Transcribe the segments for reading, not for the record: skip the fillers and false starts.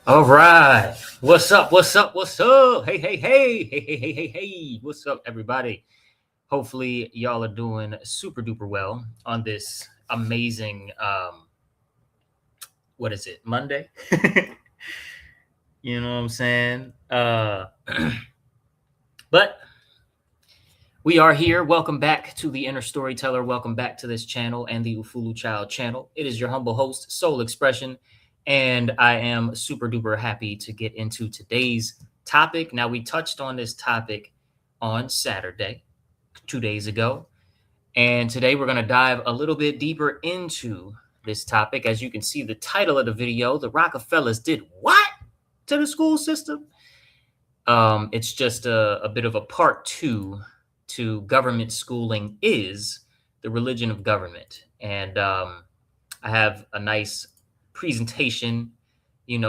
All right. What's up? What's up? What's up? Hey, hey, hey, hey, hey, hey, hey, hey. What's up, everybody? Hopefully, y'all are doing super duper well on this amazing what is it? Monday? You know what I'm saying? But we are here. Welcome back to the Inner Storyteller. Welcome back to this channel and the Ufulu Child channel. It is your humble host, Soul Expression, and I am super duper happy to get into today's topic. Now, we touched on this topic on Saturday, 2 days ago, and today we're going to dive a little bit deeper into this topic. As you can see, the title of the video, the Rockefellers did what to the school system? It's just a bit of a part two to government schooling is the religion of government. And I have a nice presentation,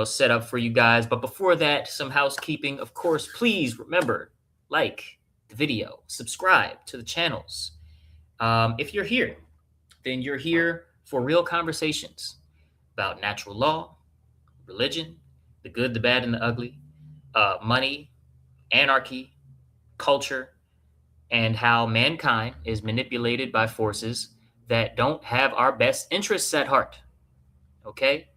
set up for you guys. But before that, some housekeeping. Of course, please remember, like the video, subscribe to the channels. If you're here, then you're here for real conversations about natural law, religion, the good, the bad, and the ugly, money, anarchy, culture, and how mankind is manipulated by forces that don't have our best interests at heart. Okay.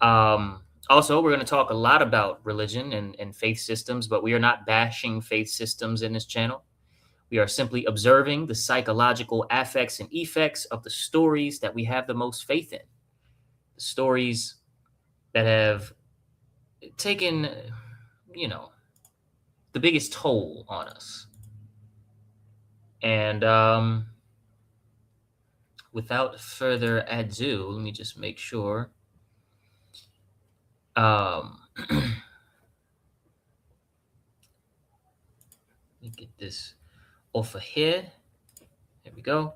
Also, we're going to talk a lot about religion and faith systems, but we are not bashing faith systems in this channel. We are simply observing the psychological affects and effects of the stories that we have the most faith in, the stories that have taken, the biggest toll on us. And without further ado, let me just make sure. Let me get this off of here. There we go.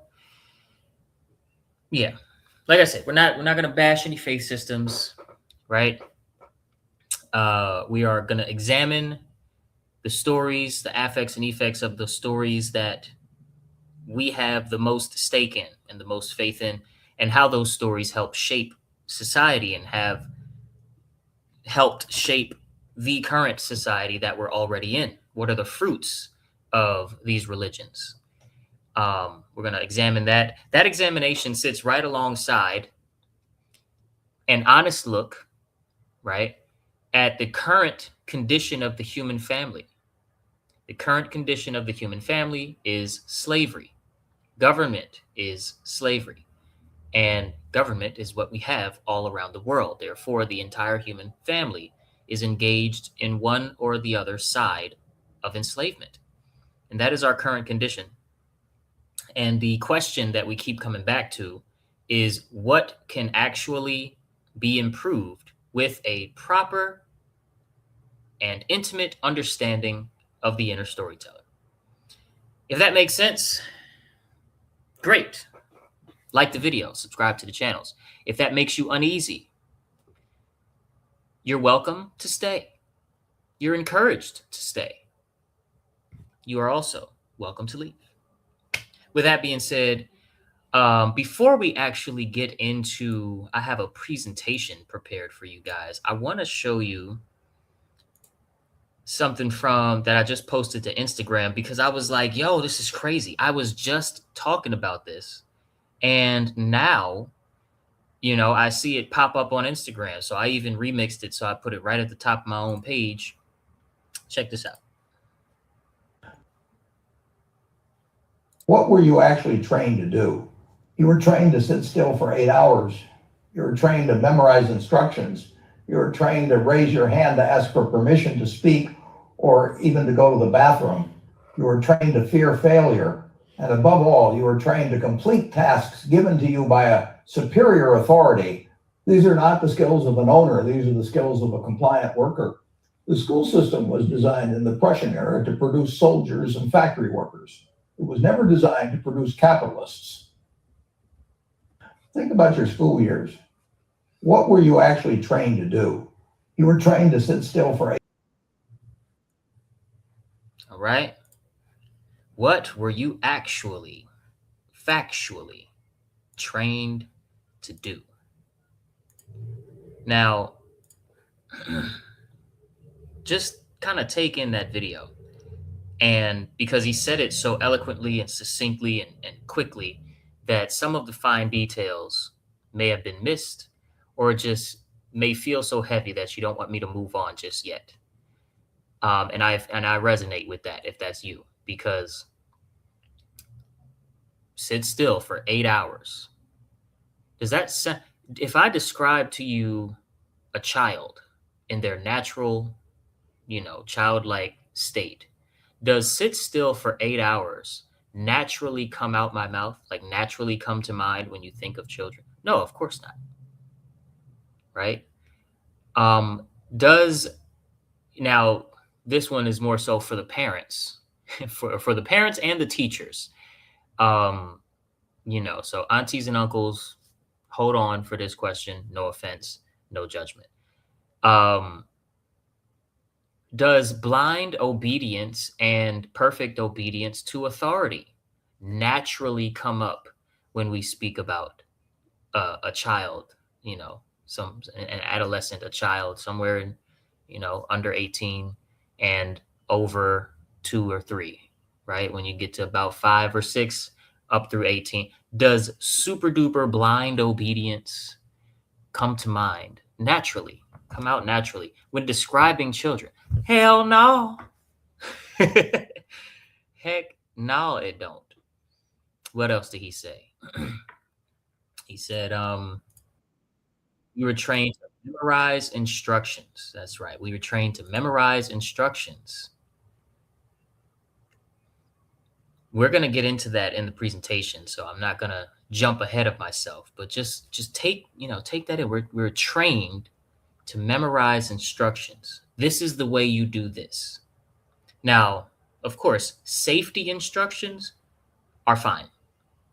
Yeah, like I said, we're not gonna bash any faith systems, right? We are gonna examine the stories, the affects and effects of the stories that we have the most stake in and the most faith in, and how those stories help shape society and have helped shape the current society that we're already in. What are the fruits of these religions? We're going to examine that. That examination sits right alongside an honest look, right, at the current condition of the human family. The current condition of the human family is slavery. Government is slavery. And government is what we have all around the world. Therefore, the entire human family is engaged in one or the other side of enslavement. And that is our current condition. And the question that we keep coming back to is what can actually be improved with a proper and intimate understanding of the inner storyteller. If that makes sense, great. Like the video, subscribe to the channels. If that makes you uneasy, you're welcome to stay. You're encouraged to stay. You are also welcome to leave. With that being said, before we actually get into, I have a presentation prepared for you guys. I want to show you something from that I just posted to Instagram because I was like, yo, this is crazy. I was just talking about this. And now, I see it pop up on Instagram. So I even remixed it. So I put it right at the top of my own page. Check this out. What were you actually trained to do? You were trained to sit still for 8 hours. You were trained to memorize instructions. You were trained to raise your hand to ask for permission to speak or even to go to the bathroom. You were trained to fear failure. And above all, you were trained to complete tasks given to you by a superior authority. These are not the skills of an owner. These are the skills of a compliant worker. The school system was designed in the Prussian era to produce soldiers and factory workers. It was never designed to produce capitalists. Think about your school years. What were you actually trained to do? You were trained to sit still for 8. All right. What were you actually, factually trained to do? Now, just kind of take in that video. And because he said it so eloquently and succinctly and quickly that some of the fine details may have been missed or just may feel so heavy that you don't want me to move on just yet. And I resonate with that if that's you, because sit still for 8 hours. Does that if I describe to you a child in their natural, childlike state, does sit still for 8 hours naturally come out my mouth, like naturally come to mind when you think of children? No, of course not. Right? Does now this one is more so for the parents, for the parents and the teachers. Um, so aunties and uncles, hold on for this question. No offense, no judgment. Um, Does blind obedience and perfect obedience to authority naturally come up when we speak about a child, an adolescent, a child somewhere in, under 18 and over 2 or 3, right? When you get to about 5 or 6 up through 18, does super duper blind obedience come to mind naturally, come out naturally when describing children? Hell no. Heck no, it don't. What else did he say? He said, we were trained to memorize instructions. That's right. We were trained to memorize instructions. We're going to get into that in the presentation, so I'm not going to jump ahead of myself, but just take that in. We're trained to memorize instructions. This is the way you do this. Now, of course, safety instructions are fine.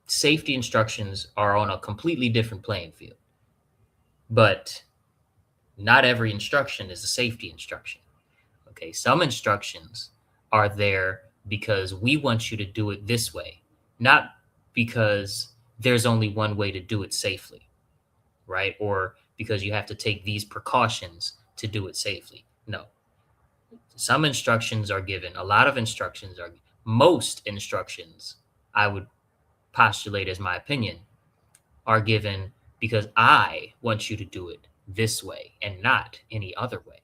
Safety instructions are on a completely different playing field. But not every instruction is a safety instruction. Okay, some instructions are there because we want you to do it this way, not because there's only one way to do it safely, right? Or because you have to take these precautions to do it safely. No. Some instructions are given, a lot of instructions are, most instructions, I would postulate as my opinion, are given because I want you to do it this way and not any other way.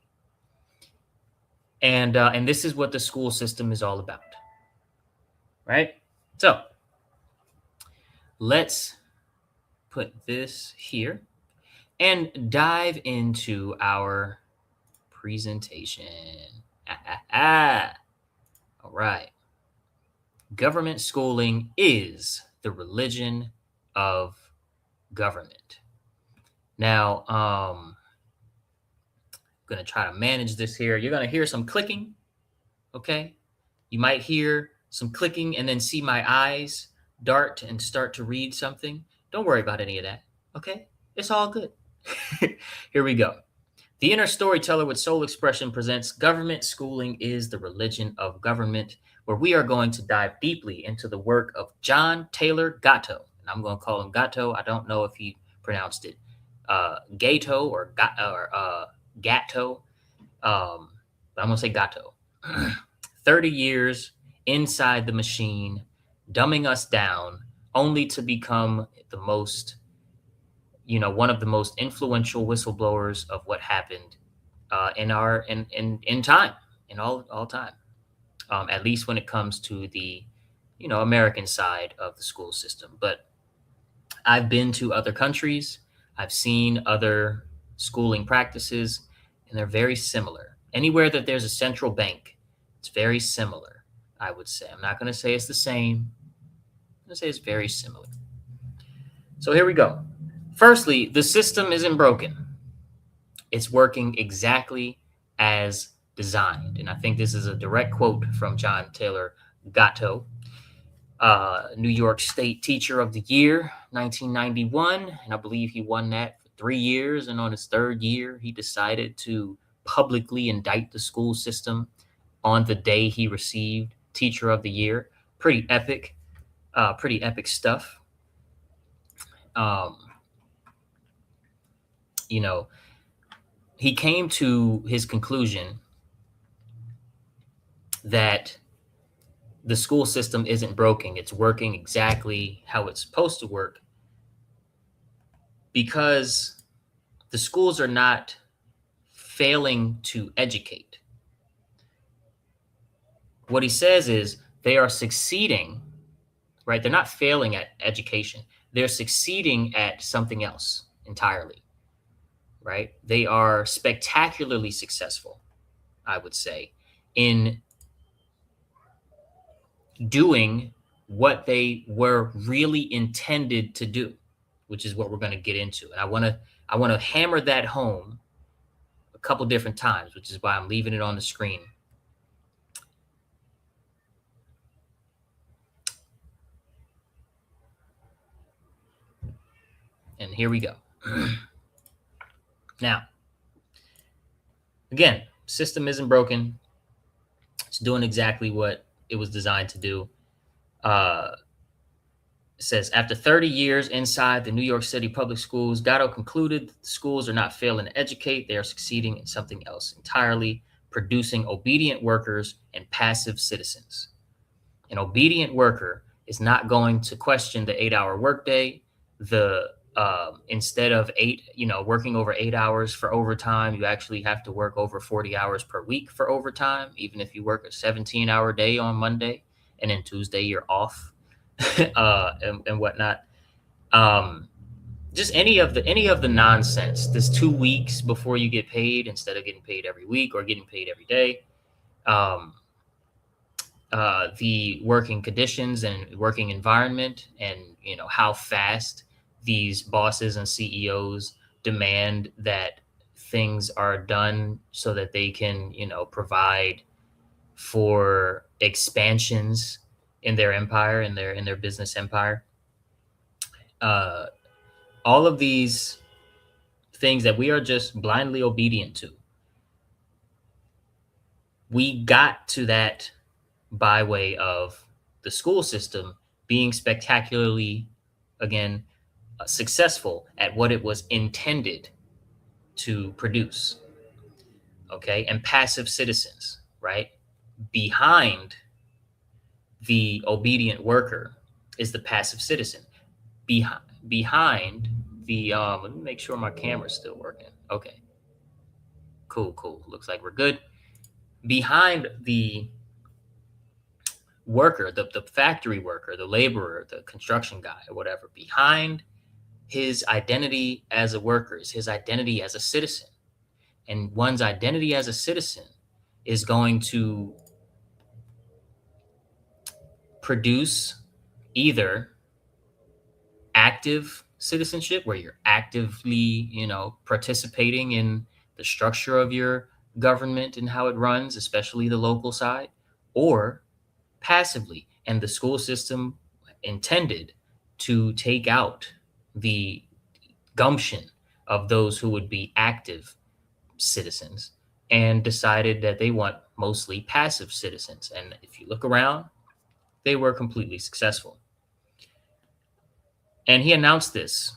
And this is what the school system is all about, right? So let's put this here and dive into our presentation. All right. Government schooling is the religion of government. Now, I'm going to try to manage this here. You're going to hear some clicking, okay? You might hear some clicking and then see my eyes dart and start to read something. Don't worry about any of that, okay? It's all good. Here we go. The Inner Storyteller with Soul Expression presents Government Schooling is the Religion of Government, where we are going to dive deeply into the work of John Taylor Gatto. And I'm going to call him Gatto. I don't know if he pronounced it Gato or Gatto, but I'm going to say Gatto. 30 years inside the machine, dumbing us down, only to become the most, one of the most influential whistleblowers of what happened in time, in all time, at least when it comes to the, American side of the school system. But I've been to other countries. I've seen other schooling practices, and they're very similar. Anywhere that there's a central bank, it's very similar, I would say. I'm not going to say it's the same. I'm going to say it's very similar. So here we go. Firstly, the system isn't broken. It's working exactly as designed. And I think this is a direct quote from John Taylor Gatto, New York State Teacher of the Year, 1991. And I believe he won that for 3 years. And on his 3rd year, he decided to publicly indict the school system on the day he received Teacher of the Year. Pretty epic stuff. he came to his conclusion that the school system isn't broken. It's working exactly how it's supposed to work because the schools are not failing to educate. What he says is they are succeeding, right? They're not failing at education. They're succeeding at something else entirely, right? They are spectacularly successful, I would say, in doing what they were really intended to do, which is what we're going to get into. And I want to hammer that home a couple different times, which is why I'm leaving it on the screen. And here we go. Now, again, system isn't broken. It's doing exactly what it was designed to do. It says, after 30 years inside the New York City public schools, Gatto concluded that the schools are not failing to educate. They are succeeding in something else entirely, producing obedient workers and passive citizens. An obedient worker is not going to question the 8-hour workday. Instead of working over 8 hours for overtime, you actually have to work over 40 hours per week for overtime, even if you work a 17-hour day on Monday and then Tuesday you're off, and whatnot. Just any of the nonsense. This 2 weeks before you get paid instead of getting paid every week or getting paid every day. The working conditions and working environment, and how fast these bosses and CEOs demand that things are done so that they can provide for expansions in their empire, in their business empire. All of these things that we are just blindly obedient to, we got to that by way of the school system being spectacularly, again, successful at what it was intended to produce. Okay. And passive citizens, right? Behind the obedient worker is the passive citizen. Behind the, let me make sure my camera's still working. Okay. Cool. Looks like we're good. Behind the worker, the factory worker, the laborer, the construction guy, or whatever, behind his identity as a worker is his identity as a citizen. And one's identity as a citizen is going to produce either active citizenship, where you're actively, participating in the structure of your government and how it runs, especially the local side, or passively. And the school system intended to take out the gumption of those who would be active citizens and decided that they want mostly passive citizens. And if you look around, they were completely successful. And he announced this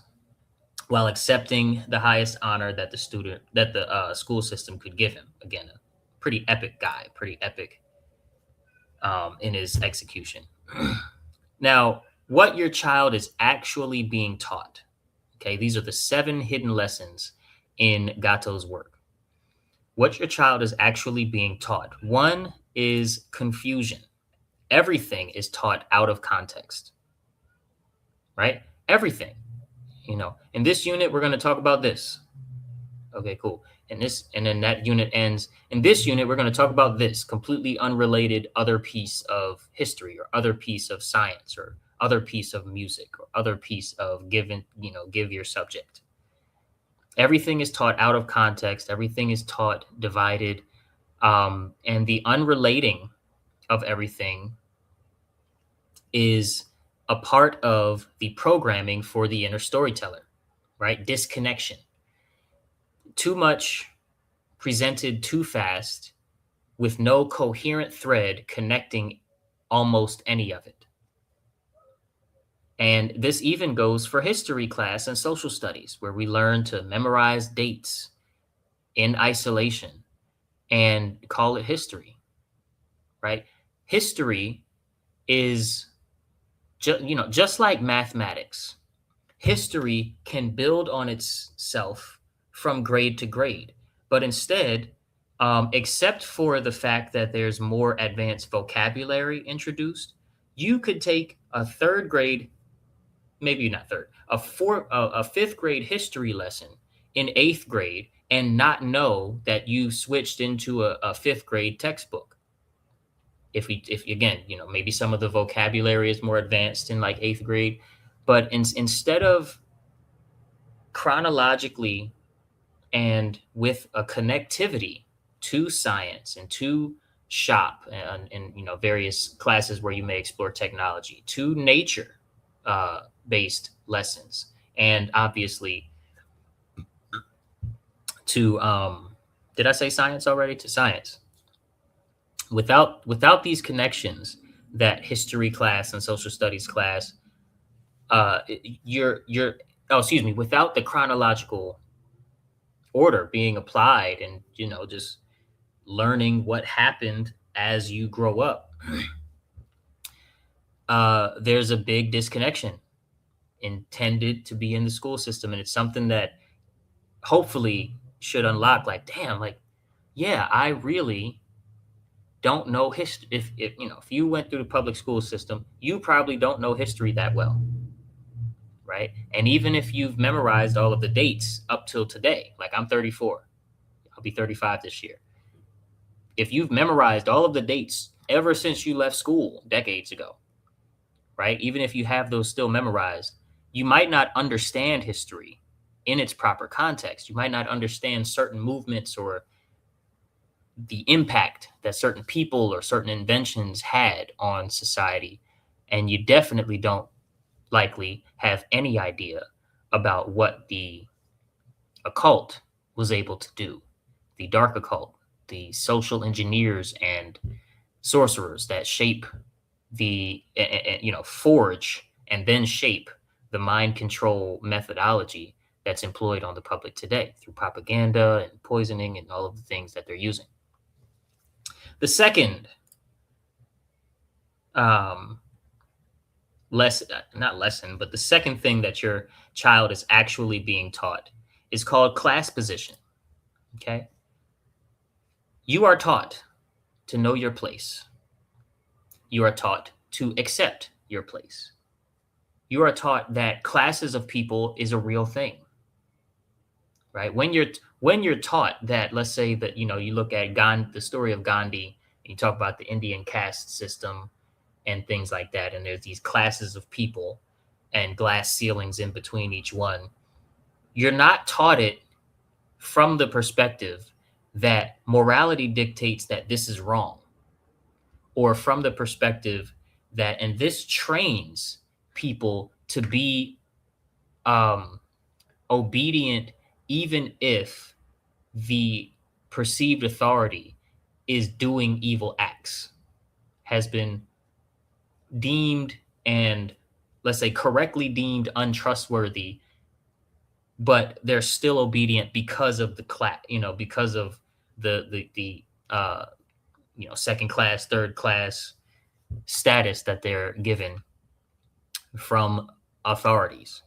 while accepting the highest honor that the school system could give him. Again, a pretty epic guy, pretty epic in his execution. Now, what your child is actually being taught. Okay, these are the 7 hidden lessons in Gatto's work. What your child is actually being taught. 1 is confusion. Everything is taught out of context, right? Everything. In this unit, we're going to talk about this. Okay, cool. And then that unit ends. In this unit, we're going to talk about this completely unrelated other piece of history or other piece of science or other piece of music or other piece of give your subject. Everything is taught out of context. Everything is taught divided. And the unrelating of everything is a part of the programming for the inner storyteller, right? Disconnection. Too much presented too fast with no coherent thread connecting almost any of it. And this even goes for history class and social studies, where we learn to memorize dates in isolation and call it history, right? History is just like mathematics. History can build on itself from grade to grade, but instead, except for the fact that there's more advanced vocabulary introduced, you could take a third grade, maybe not third, a fifth grade history lesson in eighth grade and not know that you switched into a fifth grade textbook. If again, maybe some of the vocabulary is more advanced in like eighth grade, but instead of chronologically and with a connectivity to science and to shop and various classes where you may explore technology, to nature based lessons, and obviously to did I say science already? To science. Without these connections that history class and social studies class, you're oh, excuse me, without the chronological order being applied and just learning what happened as you grow up, there's a big disconnection intended to be in the school system, and it's something that hopefully should unlock, like, damn, like, yeah, I really don't know history. If you went through the public school system, you probably don't know history that well, right? And even if you've memorized all of the dates up till today, like I'm 34, I'll be 35 this year. If you've memorized all of the dates ever since you left school decades ago, right? Even if you have those still memorized, you might not understand history in its proper context. You might not understand certain movements or the impact that certain people or certain inventions had on society. And you definitely don't likely have any idea about what the occult was able to do, the dark occult, the social engineers and sorcerers that shape forge and then shape the mind control methodology that's employed on the public today through propaganda and poisoning and all of the things that they're using. The second not lesson, but the second thing that your child is actually being taught is called class position. Okay. You are taught to know your place. You are taught to accept your place. You are taught that classes of people is a real thing, right? When you're taught that, let's say that you look at the story of Gandhi, and you talk about the Indian caste system and things like that, and there's these classes of people and glass ceilings in between each one. You're not taught it from the perspective that morality dictates that this is wrong, or from the perspective that, and this trains people to be obedient, even if the perceived authority is doing evil acts, has been deemed and, let's say, correctly deemed untrustworthy, but they're still obedient because of the class, because of the second class, third class status that they're given from authorities.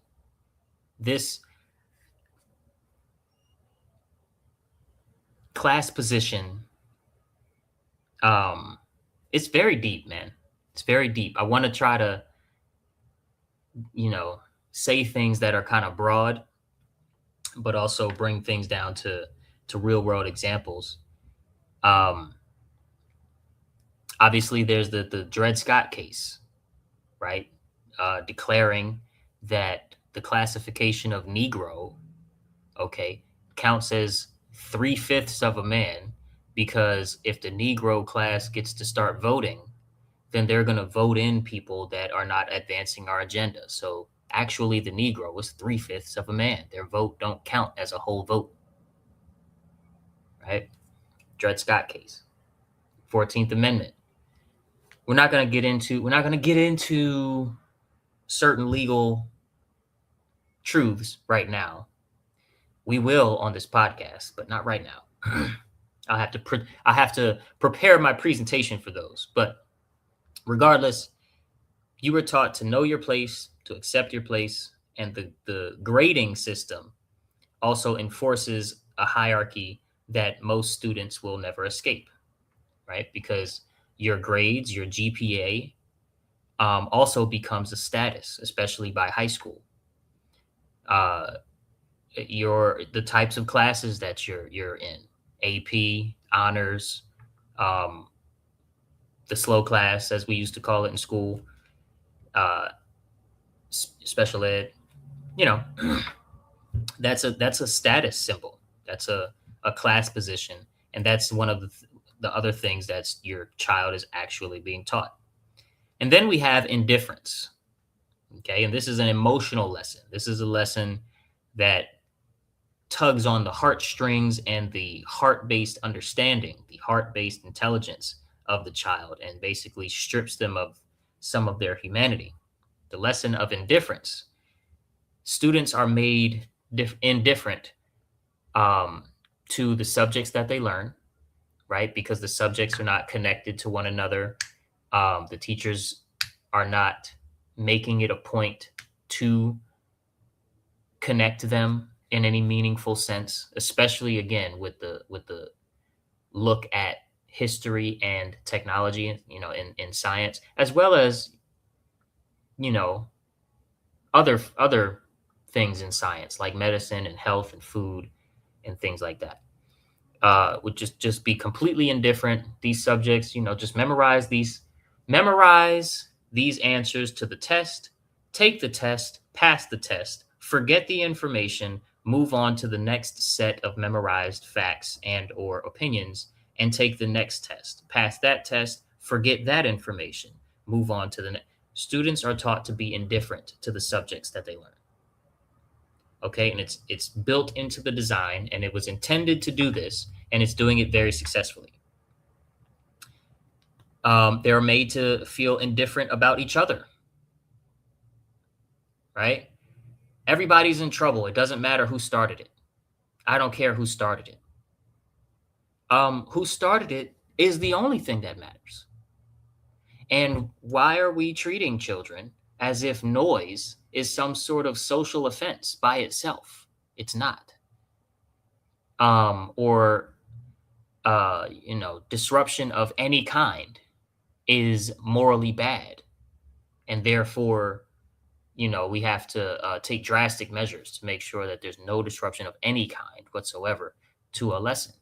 This class position, it's very deep, man. It's very deep. I want to try to, say things that are kind of broad, but also bring things down to real world examples. Obviously, there's the Dred Scott case, right? Declaring that the classification of Negro, okay, counts as 3/5 of a man, because if the Negro class gets to start voting, then they're going to vote in people that are not advancing our agenda. So actually, the Negro was 3/5 of a man. Their vote don't count as a whole vote, right? Dred Scott case, 14th Amendment. We're not going to get into certain legal truths right now. We will on this podcast, but not right now. I have to prepare my presentation for those. But regardless, you were taught to know your place, to accept your place, and the grading system also enforces a hierarchy that most students will never escape, right? Because your grades, your GPA, also becomes a status, especially by high school. Uh, the types of classes that you're in, AP, honors, um, the slow class, as we used to call it in school, uh, special ed. You know, that's a status symbol. That's a class position, and that's one of the other things that your child is actually being taught. And then we have indifference. Okay, and this is an emotional lesson. This is a lesson that tugs on the heartstrings and the heart-based understanding, the heart-based intelligence of the child, and basically strips them of some of their humanity. The lesson of indifference. Students are made indifferent um, to the subjects that they learn, right? Because the subjects are not connected to one another. The teachers are not making it a point to connect them in any meaningful sense, especially again with the look at history and technology, in science, as well as, you know, other things in science like medicine and health and food and things like that. Would just be completely indifferent. These subjects, just memorize these answers to the test, take the test, pass the test, forget the information, move on to the next set of memorized facts and or opinions, and take the next test. Pass that test, forget that information, move on to the next. Students are taught to be indifferent to the subjects that they learn. Okay, and it's built into the design, and it was intended to do this, and it's doing it very successfully. They're made to feel indifferent about each other, right? Everybody's in trouble. It doesn't matter who started it. I don't care who started it. Who started it is the only thing that matters. And why are we treating children as if noise is some sort of social offense by itself? It's not. Or disruption of any kind is morally bad, and therefore, we have to take drastic measures to make sure that there's no disruption of any kind whatsoever to a lesson.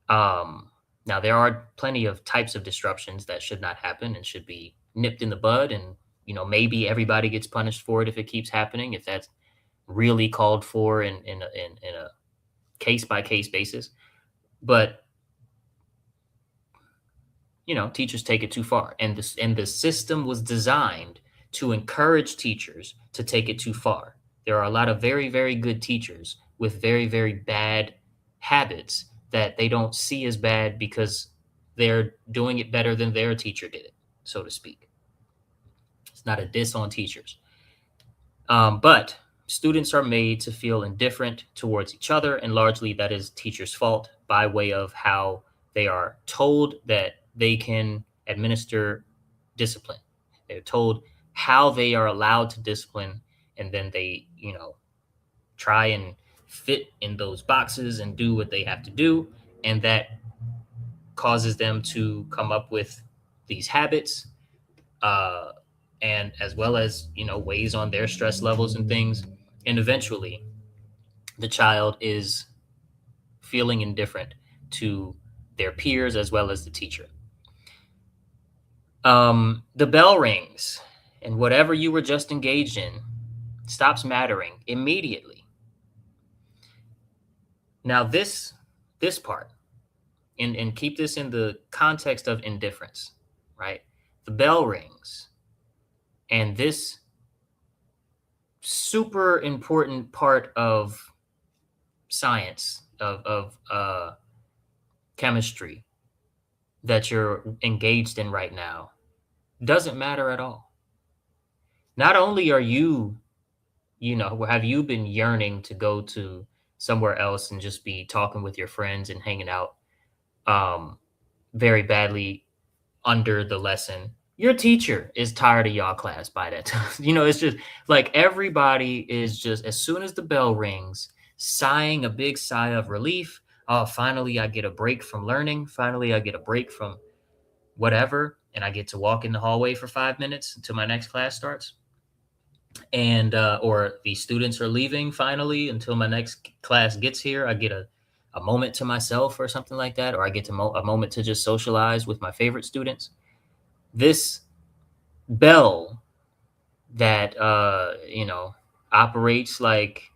Now, there are plenty of types of disruptions that should not happen and should be nipped in the bud, and maybe everybody gets punished for it if it keeps happening, if that's really called for in a case by case basis. But teachers take it too far, and the system was designed to encourage teachers to take it too far. There are a lot of very, very good teachers with very, very bad habits that they don't see as bad because they're doing it better than their teacher did it, so to speak. It's not a diss on teachers. But students are made to feel indifferent towards each other, and largely that is teachers' fault by way of how they are told that they can administer discipline. They're told how they are allowed to discipline, and then they, try and fit in those boxes and do what they have to do. And that causes them to come up with these habits, and as well as, weighs on their stress levels and things. And eventually the child is feeling indifferent to their peers as well as the teacher. The bell rings, and whatever you were just engaged in stops mattering immediately. Now, this part, and keep this in the context of indifference, right? The bell rings, and this super important part of science, of chemistry that you're engaged in right now doesn't matter at all. Not only are you have you been yearning to go to somewhere else and just be talking with your friends and hanging out um, very badly under the lesson? Your teacher is tired of y'all class by that time. It's just like everybody is just, as soon as the bell rings, sighing a big sigh of relief. Oh, finally, I get a break from learning. Finally, I get a break from whatever. And I get to walk in the hallway for 5 minutes until my next class starts. And or the students are leaving finally until my next class gets here. I get a moment to myself or something like that, or I get to a moment to just socialize with my favorite students. This bell that operates like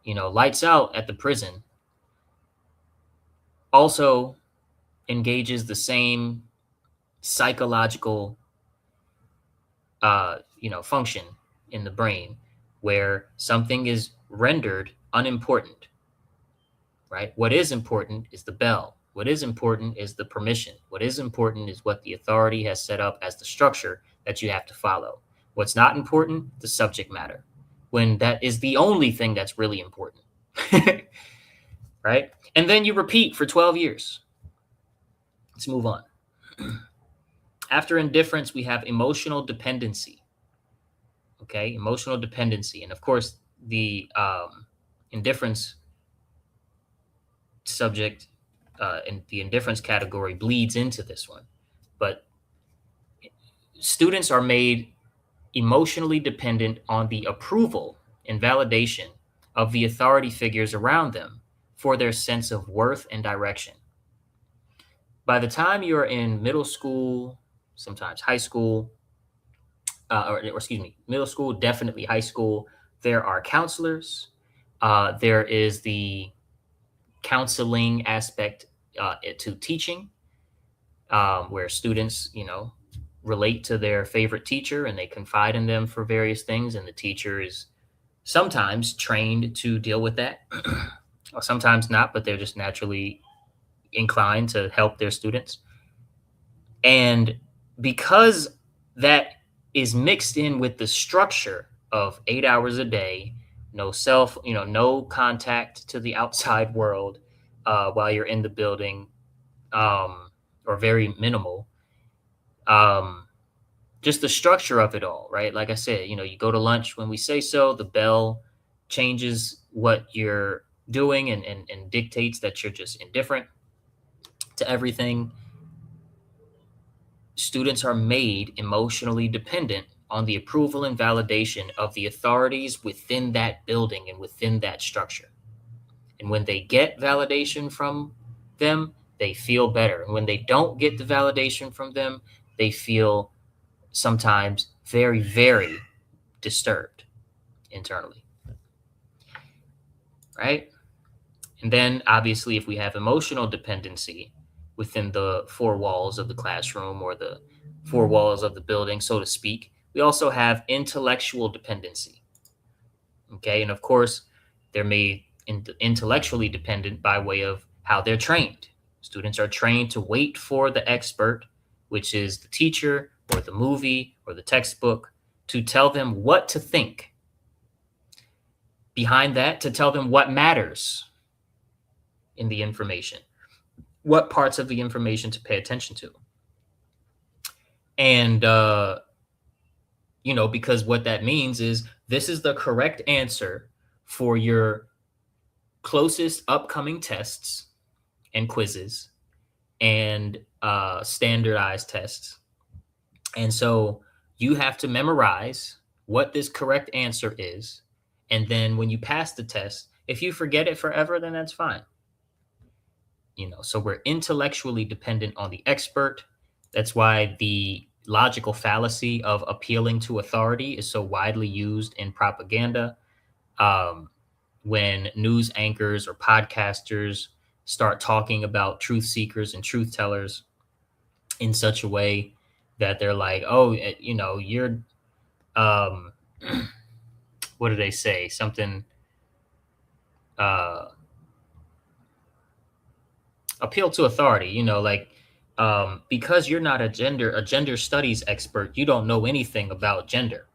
lights out at the prison also engages the same psychological function in the brain, where something is rendered unimportant, right? What is important is the bell. What is important is the permission. What is important is what the authority has set up as the structure that you have to follow. What's not important, the subject matter, when that is the only thing that's really important. Right? And then you repeat for 12 years. Let's move on. After indifference, we have emotional dependency. Okay, emotional dependency. And of course, the indifference subject in the indifference category bleeds into this one. But students are made emotionally dependent on the approval and validation of the authority figures around them for their sense of worth and direction. By the time you're in middle school, sometimes high school, or excuse me, middle school, definitely high school, there are counselors. There is the counseling aspect to teaching, where students, relate to their favorite teacher and they confide in them for various things. And the teacher is sometimes trained to deal with that, or sometimes not, but they're just naturally inclined to help their students. And because that is mixed in with the structure of 8 hours a day, no contact to the outside world while you're in the building, or very minimal. Just the structure of it all, right? Like I said, you go to lunch when we say so, the bell changes what you're doing and dictates that you're just indifferent to everything. Students are made emotionally dependent on the approval and validation of the authorities within that building and within that structure. And when they get validation from them, they feel better. And when they don't get the validation from them, they feel sometimes very, very disturbed internally. Right? And then obviously, if we have emotional dependency within the four walls of the classroom or the four walls of the building, so to speak, we also have intellectual dependency. Okay. And of course, they're made intellectually dependent by way of how they're trained. Students are trained to wait for the expert, which is the teacher or the movie or the textbook, to tell them what to think. Behind that, to tell them what matters in the information, what parts of the information to pay attention to. And, because what that means is this is the correct answer for your closest upcoming tests and quizzes and standardized tests. And so you have to memorize what this correct answer is. And then when you pass the test, if you forget it forever, then that's fine. So we're intellectually dependent on the expert. That's why the logical fallacy of appealing to authority is so widely used in propaganda. When news anchors or podcasters start talking about truth seekers and truth tellers in such a way that they're like, oh, you're, what do they say? Something, appeal to authority, because you're not a gender studies expert, you don't know anything about gender.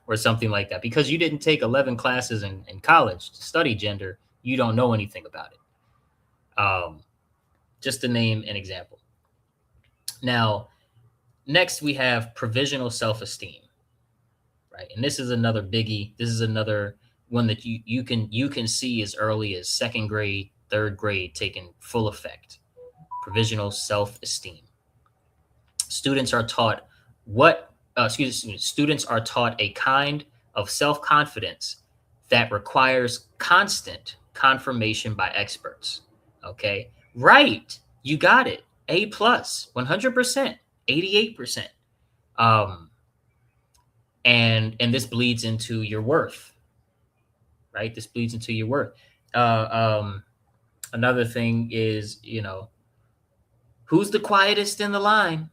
or something like that. Because you didn't take 11 classes in college to study gender, you don't know anything about it. Just to name an example. Now, next we have provisional self-esteem, right? And this is another biggie. This is another one that you can see as early as second grade, third grade, taking full effect. Provisional self-esteem. Students are taught students are taught a kind of self-confidence that requires constant confirmation by experts. Okay, right? You got it. A plus, 100%, 88%. Um, and this bleeds into your worth, right? This bleeds into your worth. Another thing is, who's the quietest in the line?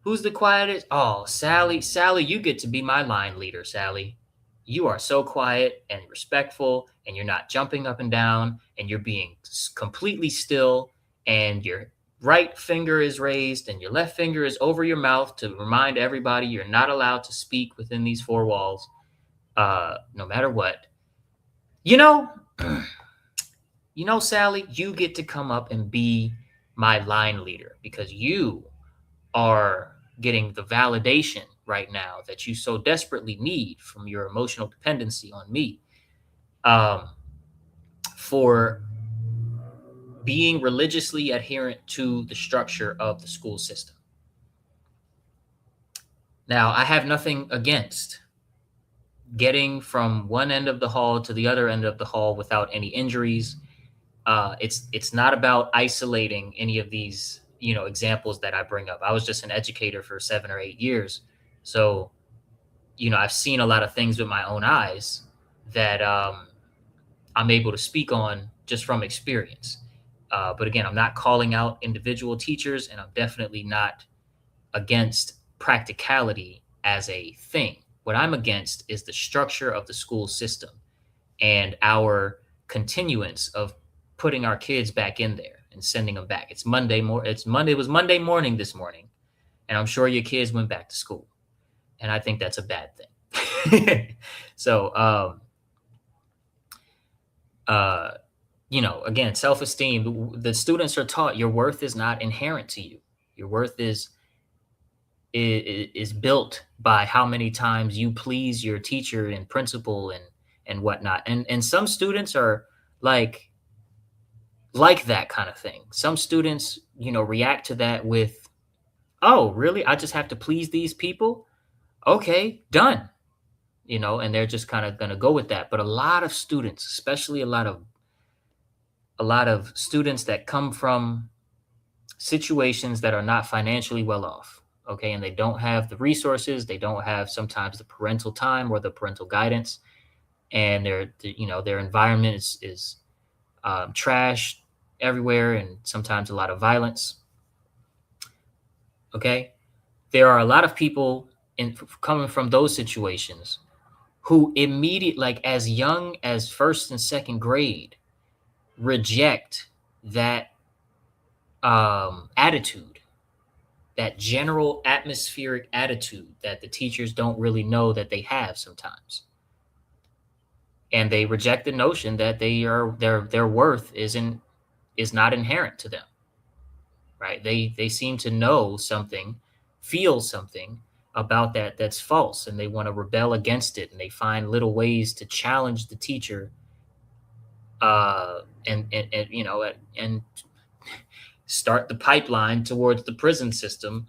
Who's the quietest? Oh, Sally. Sally, you get to be my line leader, Sally. You are so quiet and respectful, and you're not jumping up and down, and you're being completely still, and your right finger is raised, and your left finger is over your mouth to remind everybody you're not allowed to speak within these four walls, no matter what. You know, Sally, you get to come up and be my line leader because you are getting the validation right now that you so desperately need from your emotional dependency on me, for being religiously adherent to the structure of the school system. Now, I have nothing against getting from one end of the hall to the other end of the hall without any injuries. It's not about isolating any of these examples that I bring up. I was just an educator for 7 or 8 years, so I've seen a lot of things with my own eyes that I'm able to speak on just from experience. But again, I'm not calling out individual teachers, and I'm definitely not against practicality as a thing. What I'm against is the structure of the school system and our continuance of putting our kids back in there and sending them back. It was Monday morning this morning, and I'm sure your kids went back to school. And I think that's a bad thing. So, again, self-esteem, the students are taught your worth is not inherent to you. Your worth is built by how many times you please your teacher and principal and whatnot. And some students are like that kind of thing. Some students, react to that with, oh, really? I just have to please these people? Okay, done. And they're just kind of going to go with that. But a lot of students, especially a lot of students that come from situations that are not financially well off, okay, and they don't have the resources, they don't have sometimes the parental time or the parental guidance, and their environment is trash everywhere, and sometimes a lot of violence. Okay, there are a lot of people coming from those situations who like as young as first and second grade, reject that attitude, that general atmospheric attitude that the teachers don't really know that they have sometimes. And they reject the notion that their worth is not inherent to them. Right? They seem to know something, feel something about that's false, and they want to rebel against it, and they find little ways to challenge the teacher, and start the pipeline towards the prison system,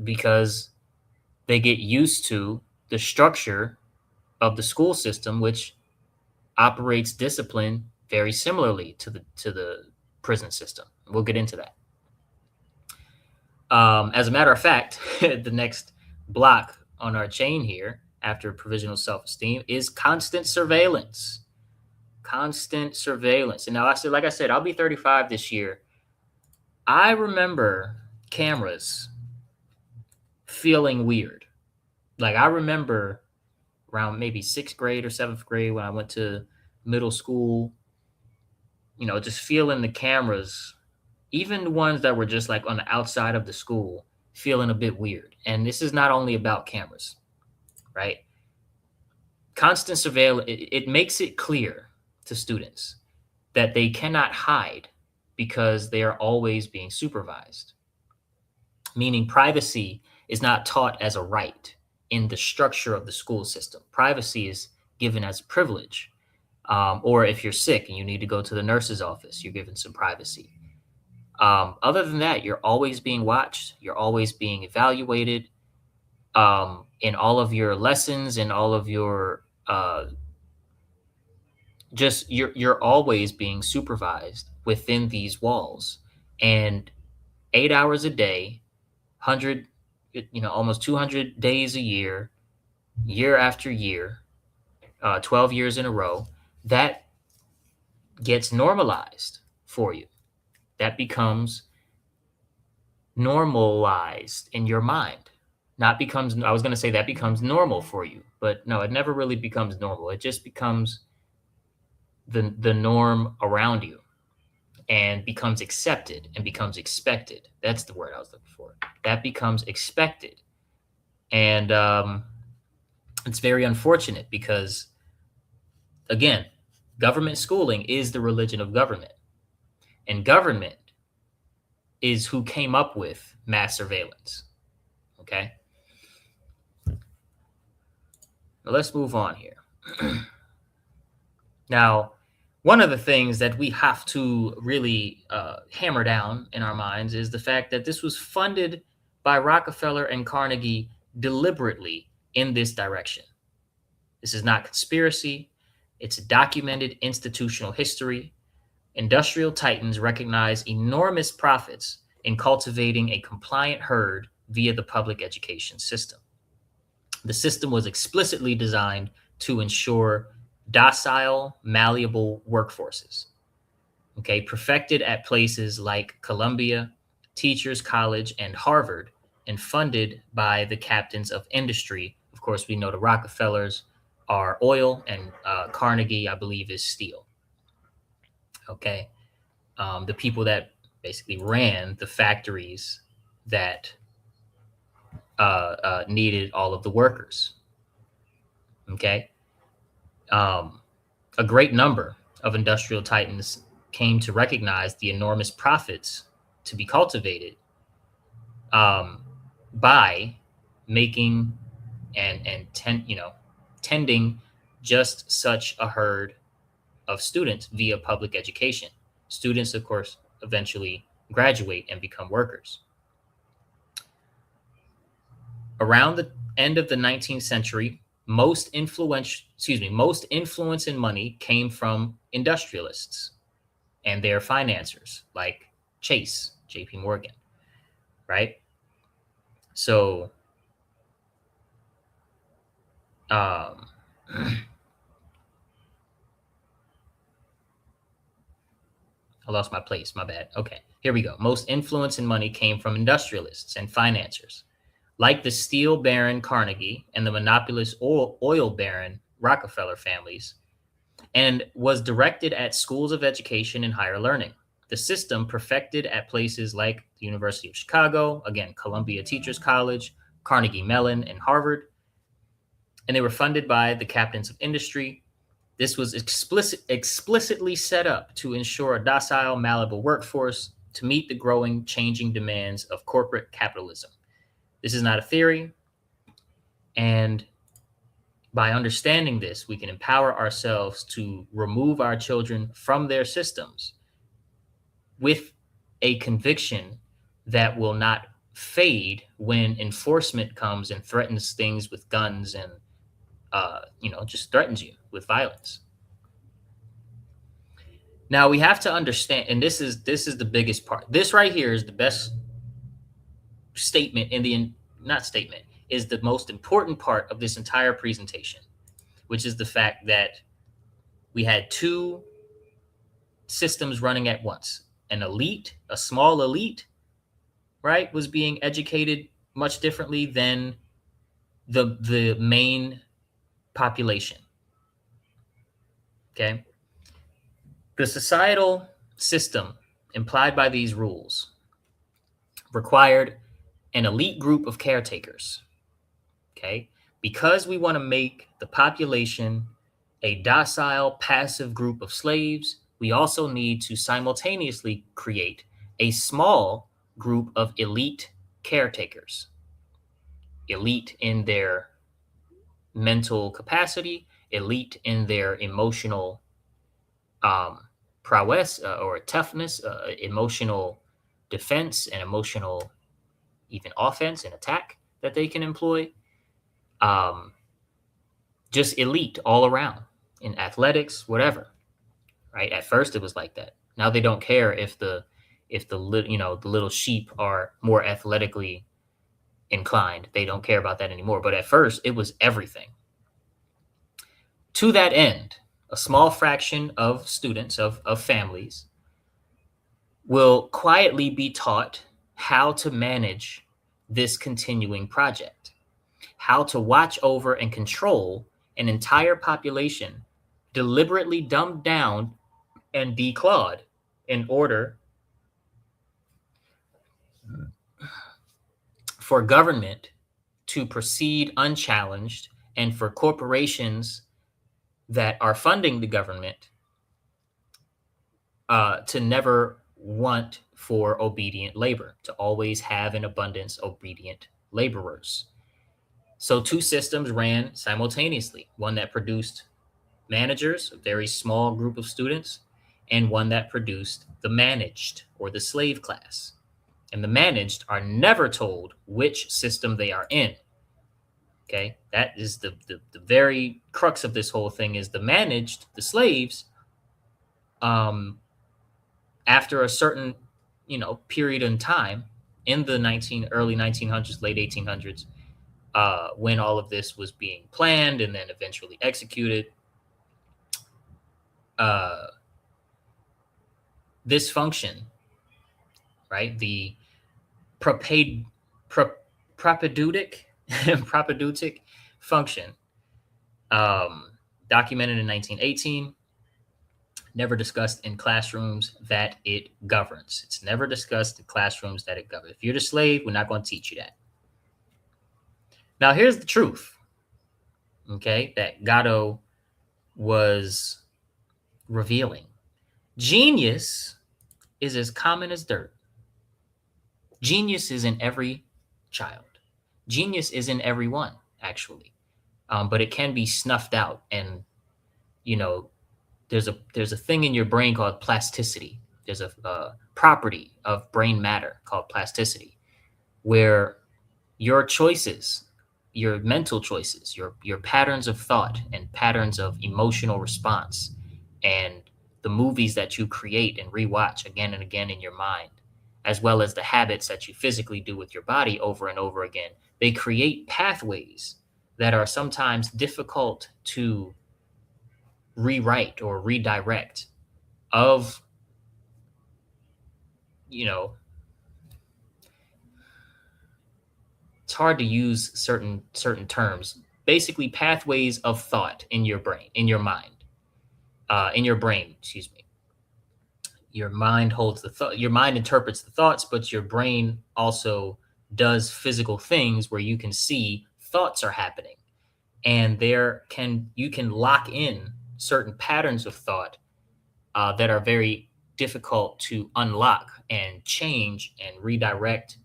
because they get used to the structure of the school system, which operates discipline very similarly to the prison system. We'll get into that. As a matter of fact, the next block on our chain here after provisional self-esteem is constant surveillance. Constant surveillance. And now like I said, I'll be 35 this year. I remember cameras feeling weird. Like I remember around maybe 6th grade or 7th grade when I went to middle school, just feeling the cameras, even the ones that were just like on the outside of the school, feeling a bit weird. And this is not only about cameras. right? Constant surveillance, it makes it clear to students that they cannot hide because they are always being supervised, meaning privacy is not taught as a right in the structure of the school system. Privacy is given as a privilege. Or if you're sick and you need to go to the nurse's office, you're given some privacy. Other than that, you're always being watched. You're always being evaluated in all of your lessons, in all of your just you're always being supervised within these walls, and 8 hours a day, 100, almost 200 days a year, year after year, 12 years in a row, that gets normalized for you. That becomes normalized in your mind. Not becomes, I was going to say that becomes normal for you, but no, it never really becomes normal. It just becomes the norm around you and becomes accepted and becomes expected. That's the word I was looking for. That becomes expected. And it's very unfortunate because, again, government schooling is the religion of government. And government is who came up with mass surveillance. Okay? Now let's move on here. Now, one of the things that we have to really hammer down in our minds is the fact that this was funded by Rockefeller and Carnegie deliberately in this direction. This is not conspiracy. It's documented institutional history. Industrial titans recognize enormous profits in cultivating a compliant herd via the public education system. The system was explicitly designed to ensure docile, malleable workforces, okay, perfected at places like Columbia, Teachers College, and Harvard, and funded by the captains of industry. Of course, we know the Rockefellers are oil, and Carnegie, I believe, is steel. Okay, the people that basically ran the factories that needed all of the workers. Okay, a great number of industrial titans came to recognize the enormous profits to be cultivated by making and tending just such a herd of students via public education. Students, of course, eventually graduate and become workers. Around the end of the 19th century, most influence and money came from industrialists and their financiers like Chase, JP Morgan, right? So I lost my place, my bad. Okay, here we go. Most influence and money came from industrialists and financiers like the steel baron Carnegie and the monopolist oil baron Rockefeller families, and was directed at schools of education and higher learning. The system perfected at places like the University of Chicago, again, Columbia Teachers College, Carnegie Mellon, and Harvard. And they were funded by the captains of industry. This was explicitly set up to ensure a docile, malleable workforce to meet the growing, changing demands of corporate capitalism. This is not a theory. And by understanding this, we can empower ourselves to remove our children from their systems with a conviction that will not fade when enforcement comes and threatens things with guns and, just threatens you with violence. Now we have to understand, and this is the biggest part. This right here is the best statement is the most important part of this entire presentation, which is the fact that we had two systems running at once. An elite, a small elite, right, was being educated much differently than the main population. Okay. The societal system implied by these rules required an elite group of caretakers. Okay. Because we want to make the population a docile, passive group of slaves, we also need to simultaneously create a small group of elite caretakers, elite in their mental capacity, elite in their emotional prowess or toughness, emotional defense, and emotional even offense and attack that they can employ. Um, just elite all around in athletics, whatever. Right? At first, it was like that. Now they don't care if the the little sheep are more athletically inclined. They don't care about that anymore. But at first, it was everything. To that end, a small fraction of students of families will quietly be taught how to manage this continuing project, how to watch over and control an entire population, deliberately dumbed down and declawed in order for government to proceed unchallenged and for corporations that are funding the government to never want for obedient labor, to always have an abundance of obedient laborers. So two systems ran simultaneously, one that produced managers, a very small group of students, and one that produced the managed or the slave class. And the managed are never told which system they are in. Okay, that is the very crux of this whole thing is the managed, the slaves, after a certain, period in time in the early 1900s, late 1800s, when all of this was being planned and then eventually executed, uh, this function, right, the proped, pro, propedeutic propedeutic function, documented in 1918, never discussed in classrooms that it governs. It's never discussed in classrooms that it governs. If you're the slave, we're not going to teach you that. Now, here's the truth, okay, that Gatto was revealing. Genius is as common as dirt. Genius is in every child. Genius is in everyone, actually. But it can be snuffed out. And, there's a thing in your brain called plasticity. There's a property of brain matter called plasticity, where your choices, your mental choices, your patterns of thought and patterns of emotional response, and the movies that you create and rewatch again and again in your mind, as well as the habits that you physically do with your body over and over again, they create pathways that are sometimes difficult to rewrite or redirect of, it's hard to use certain terms, basically pathways of thought in your brain, in your mind, in your brain, excuse me. Your mind holds the thought, your mind interprets the thoughts, but your brain also does physical things where you can see thoughts are happening. And you can lock in certain patterns of thought that are very difficult to unlock and change and redirect,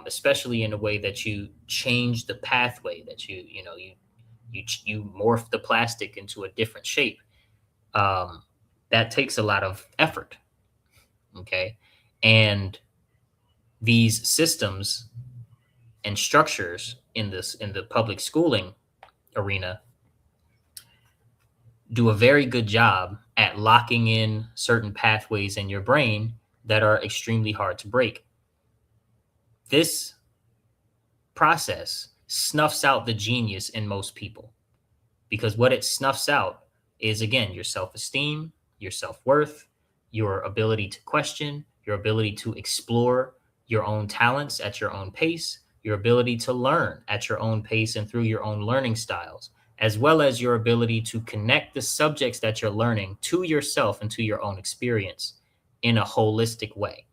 especially in a way that you change the pathway, that you morph the plastic into a different shape. That takes a lot of effort. Okay, and these systems and structures in the public schooling arena do a very good job at locking in certain pathways in your brain that are extremely hard to break. This process snuffs out the genius in most people, because what it snuffs out is, again, your self-esteem, your self-worth, your ability to question, your ability to explore your own talents at your own pace, your ability to learn at your own pace and through your own learning styles, as well as your ability to connect the subjects that you're learning to yourself and to your own experience in a holistic way.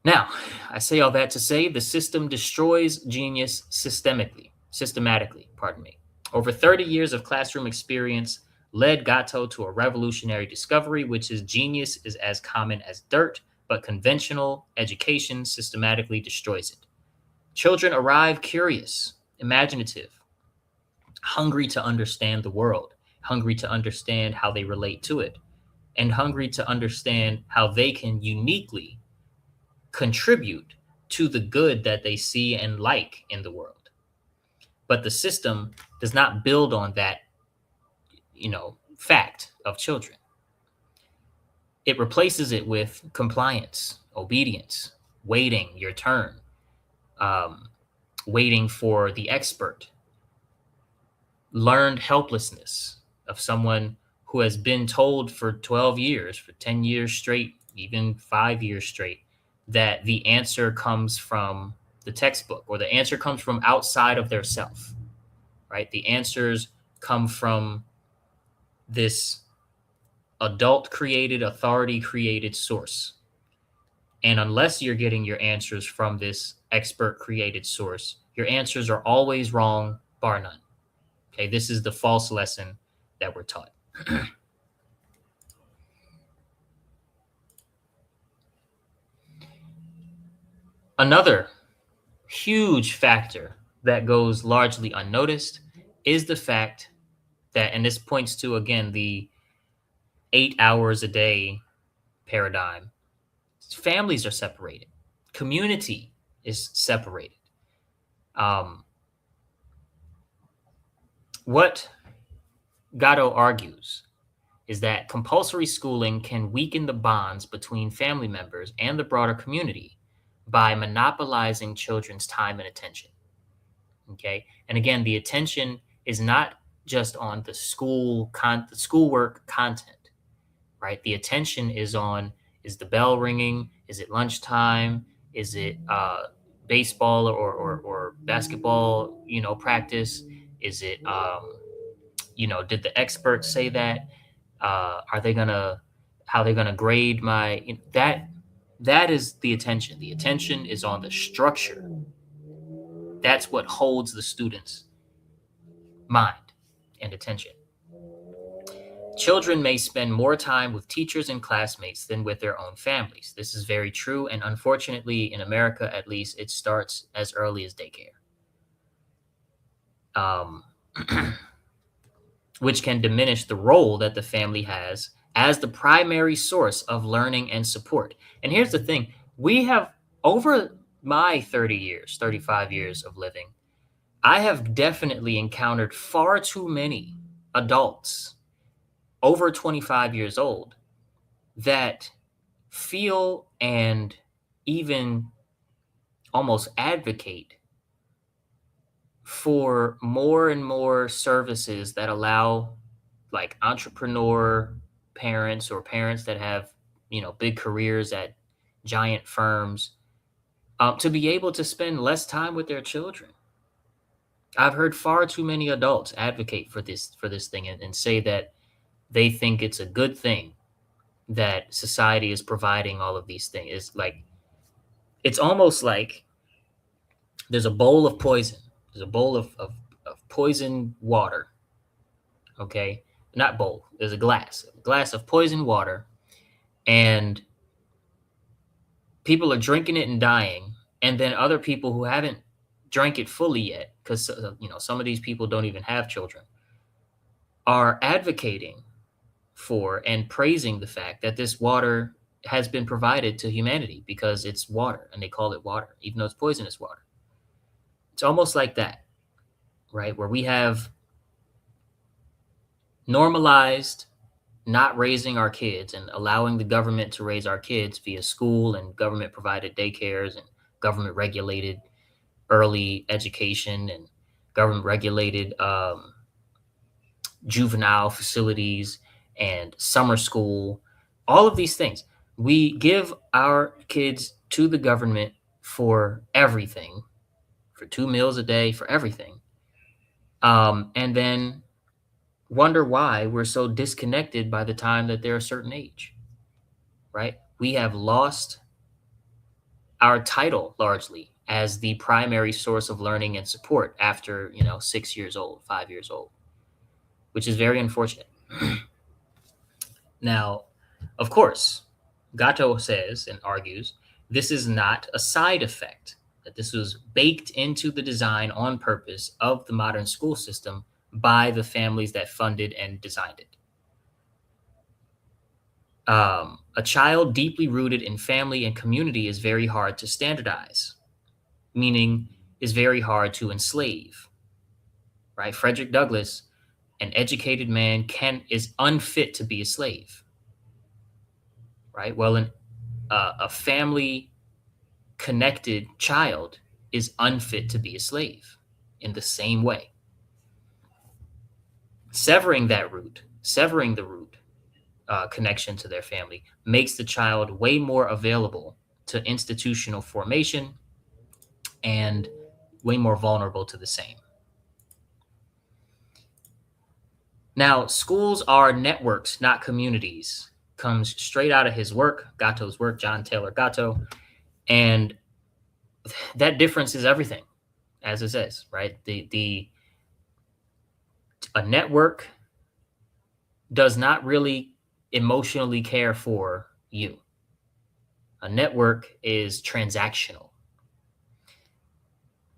Now, I say all that to say the system destroys genius systematically, pardon me. Over 30 years of classroom experience led Gatto to a revolutionary discovery, which is genius is as common as dirt, but conventional education systematically destroys it. Children arrive curious, imaginative, hungry to understand the world, hungry to understand how they relate to it, and hungry to understand how they can uniquely contribute to the good that they see and like in the world. But the system does not build on that, fact of children. It replaces it with compliance, obedience, waiting your turn, um, waiting for the expert, learned helplessness of someone who has been told for 12 years, for 10 years straight, even 5 years straight, that the answer comes from the textbook or the answer comes from outside of their self, right? The answers come from this adult created, authority created source. And unless you're getting your answers from this expert created source, your answers are always wrong, bar none. Okay, this is the false lesson that we're taught. Another huge factor that goes largely unnoticed is the fact that, and this points to again the 8 hours a day paradigm, families are separated, community is separated. What Gatto argues is that compulsory schooling can weaken the bonds between family members and the broader community by monopolizing children's time and attention. Okay. And again, the attention is not just on the the schoolwork content, right? The attention is on, is the bell ringing? Is it lunchtime? Is it baseball or basketball, practice? Is it, did the experts say that? Are they gonna, how they gonna grade my, that is the attention. The attention is on the structure. That's what holds the student's mind and attention. Children may spend more time with teachers and classmates than with their own families. This is very true, and unfortunately, in America at least, it starts as early as daycare, which can diminish the role that the family has as the primary source of learning and support. And here's the thing: we have, over my 30 years, 35 years of living, I have definitely encountered far too many adults over 25 years old that feel and even almost advocate for more and more services that allow, like, entrepreneur parents or parents that have, big careers at giant firms, to be able to spend less time with their children. I've heard far too many adults advocate for this thing and say that they think it's a good thing that society is providing all of these things. It's like, it's almost like there's a bowl of poison. There's a bowl of poison water. Okay. Not bowl. There's a glass of poison water, and people are drinking it and dying. And then other people who haven't drank it fully yet, because, some of these people don't even have children, are advocating for and praising the fact that this water has been provided to humanity because it's water and they call it water, even though it's poisonous water. It's almost like that, right? Where we have normalized not raising our kids and allowing the government to raise our kids via school and government provided daycares and government regulated early education and government regulated juvenile facilities and summer school, all of these things. We give our kids to the government for everything, for 2 meals a day, for everything. And then wonder why we're so disconnected by the time that they're a certain age, right? We have lost our title largely as the primary source of learning and support after, 6 years old, 5 years old, which is very unfortunate. Now, of course, Gatto says and argues this is not a side effect, that this was baked into the design on purpose of the modern school system by the families that funded and designed it. A child deeply rooted in family and community is very hard to standardize, meaning is very hard to enslave, right? Frederick Douglass, an educated man, is unfit to be a slave, right? Well, a family connected child is unfit to be a slave in the same way. Severing the root connection to their family makes the child way more available to institutional formation and way more vulnerable to the same. Now, schools are networks, not communities. Comes straight out of his work, Gatto's work, John Taylor Gatto. And that difference is everything, as it says, right? A network does not really emotionally care for you. A network is transactional.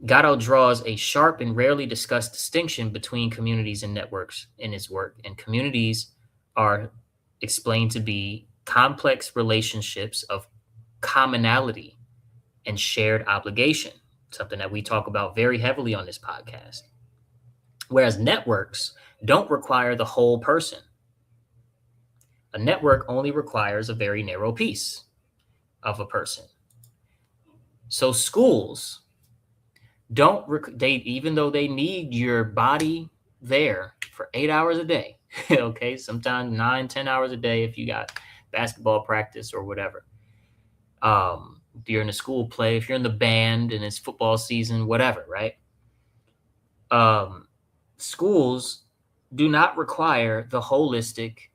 Gatto draws a sharp and rarely discussed distinction between communities and networks in his work, and communities are explained to be complex relationships of commonality and shared obligation, something that we talk about very heavily on this podcast. Whereas networks don't require the whole person. A network only requires a very narrow piece of a person. So schools even though they need your body there for 8 hours a day, okay, sometimes 9-10 hours a day if you got basketball practice or whatever. If you're in a school play, if you're in the band and it's football season, whatever, right? Schools do not require the holistic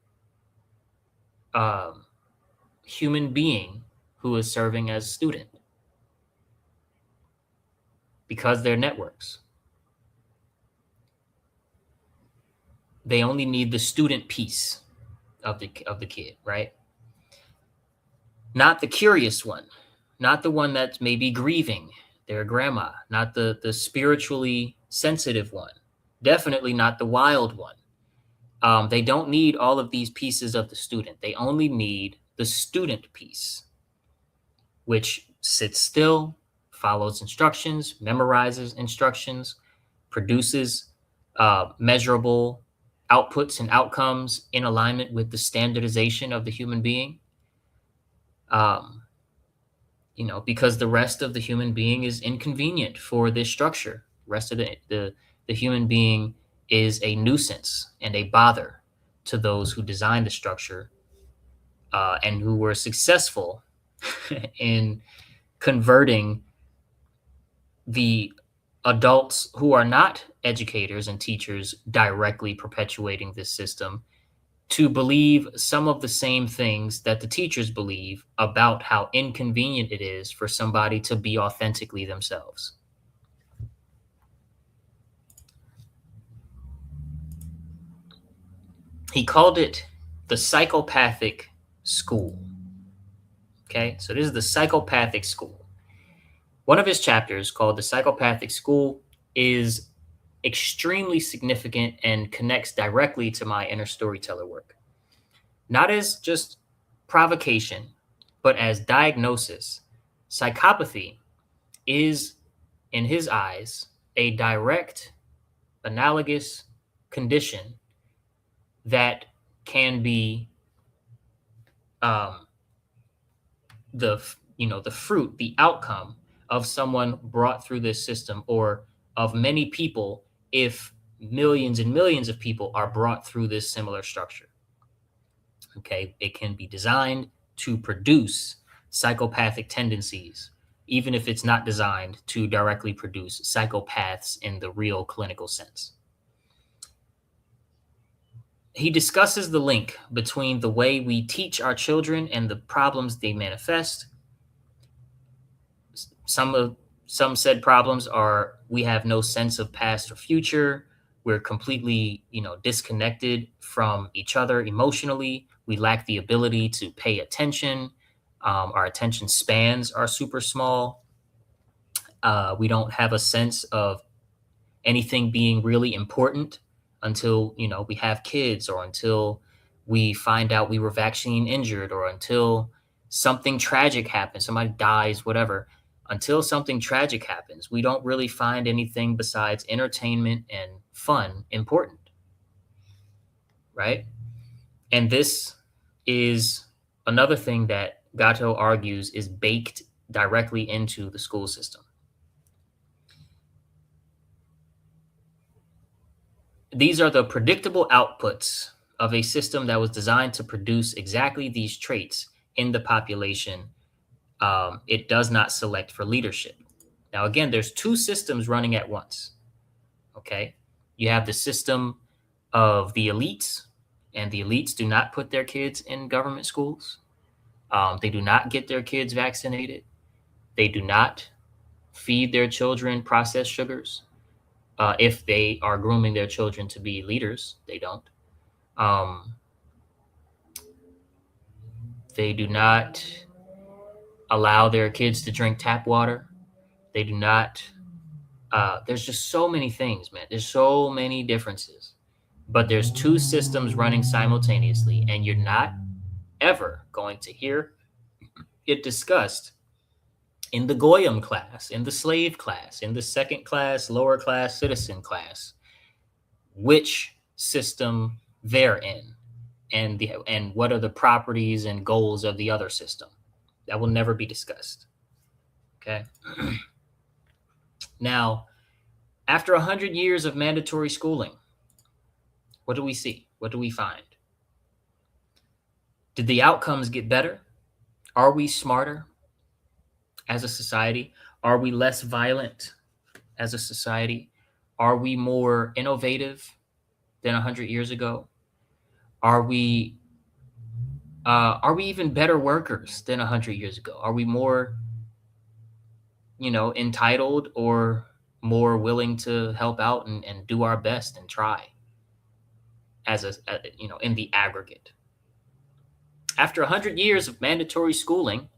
human being who is serving as a student, because they're networks. They only need the student piece of the kid, right? Not the curious one, not the one that's maybe grieving their grandma, not the spiritually sensitive one, definitely not the wild one. They don't need all of these pieces of the student. They only need the student piece, which sits still, follows instructions, memorizes instructions, produces measurable outputs and outcomes in alignment with the standardization of the human being. Because the rest of the human being is inconvenient for this structure. The rest of the human being is a nuisance and a bother to those who designed the structure and who were successful in converting the adults who are not educators and teachers directly perpetuating this system to believe some of the same things that the teachers believe about how inconvenient it is for somebody to be authentically themselves. He called it the psychopathic school. Okay, so this is the psychopathic school. One of his chapters, called the psychopathic school, is extremely significant and connects directly to my inner storyteller work. Not as just provocation, but as diagnosis. Psychopathy is, in his eyes, a direct, analogous condition that can be the fruit, the outcome of someone brought through this system, or of many people if millions and millions of people are brought through this similar structure. Okay, it can be designed to produce psychopathic tendencies, even if it's not designed to directly produce psychopaths in the real clinical sense. He discusses the link between the way we teach our children and the problems they manifest, some said problems are we have no sense of past or future. We're completely, disconnected from each other emotionally. We lack the ability to pay attention. Our attention spans are super small. We don't have a sense of anything being really important until we have kids, or until we find out we were vaccine injured, or until something tragic happens, somebody dies, whatever. Until something tragic happens, we don't really find anything besides entertainment and fun important, right? And this is another thing that Gatto argues is baked directly into the school system. These are the predictable outputs of a system that was designed to produce exactly these traits in the population. It does not select for leadership. Now, again, there's two systems running at once. Okay. You have the system of the elites, and the elites do not put their kids in government schools. They do not get their kids vaccinated. They do not feed their children processed sugars. If they are grooming their children to be leaders, they don't. They do not allow their kids to drink tap water. They do not. There's just so many things, man. There's so many differences. But there's two systems running simultaneously, and you're not ever going to hear it discussed in the Goyim class, in the slave class, in the second class, lower class citizen class, which system they're in, and what are the properties and goals of the other system. That will never be discussed. Okay. Now, after 100 years of mandatory schooling, what do we see? What do we find? Did the outcomes get better? Are we smarter as a society? Are we less violent as a society? Are we more innovative than 100 years ago? Are we even better workers than 100 years ago? Are we more, entitled, or more willing to help out and do our best and try in the aggregate? After 100 years of mandatory schooling,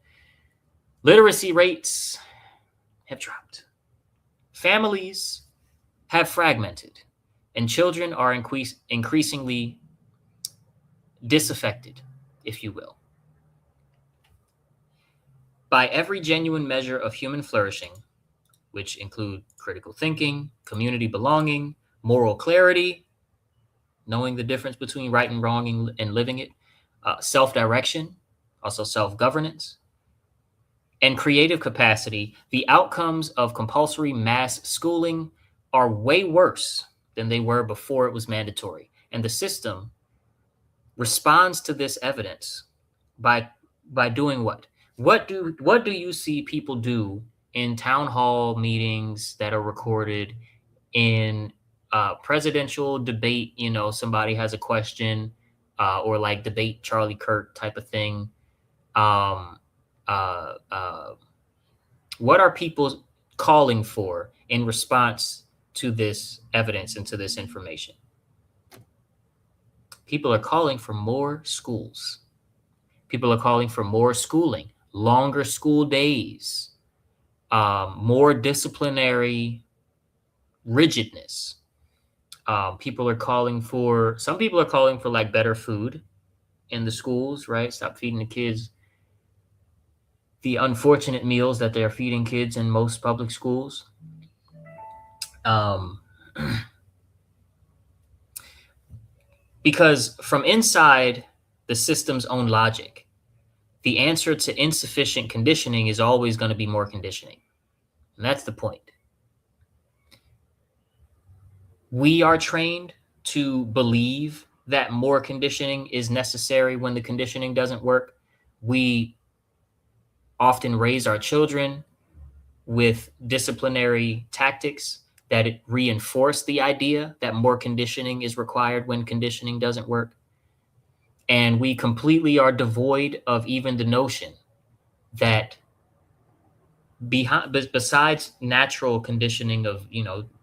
literacy rates have dropped. Families have fragmented, and children are increasingly disaffected, if you will. By every genuine measure of human flourishing, which include critical thinking, community belonging, moral clarity, knowing the difference between right and wrong and living it, self-direction, also self-governance, and creative capacity, the outcomes of compulsory mass schooling are way worse than they were before it was mandatory. And the system responds to this evidence by doing what? What do you see people do in town hall meetings that are recorded, in presidential debate? Somebody has a question, or like debate Charlie Kirk type of thing. What are people calling for in response to this evidence and to this information? People are calling for more schools. People are calling for more schooling, longer school days, more disciplinary rigidness. Some people are calling for like better food in the schools, right? Stop feeding the kids the unfortunate meals that they're feeding kids in most public schools. Because from inside the system's own logic, the answer to insufficient conditioning is always going to be more conditioning. And that's the point. We are trained to believe that more conditioning is necessary when the conditioning doesn't work. We often raise our children with disciplinary tactics that reinforce the idea that more conditioning is required when conditioning doesn't work. And we completely are devoid of even the notion that besides natural conditioning of,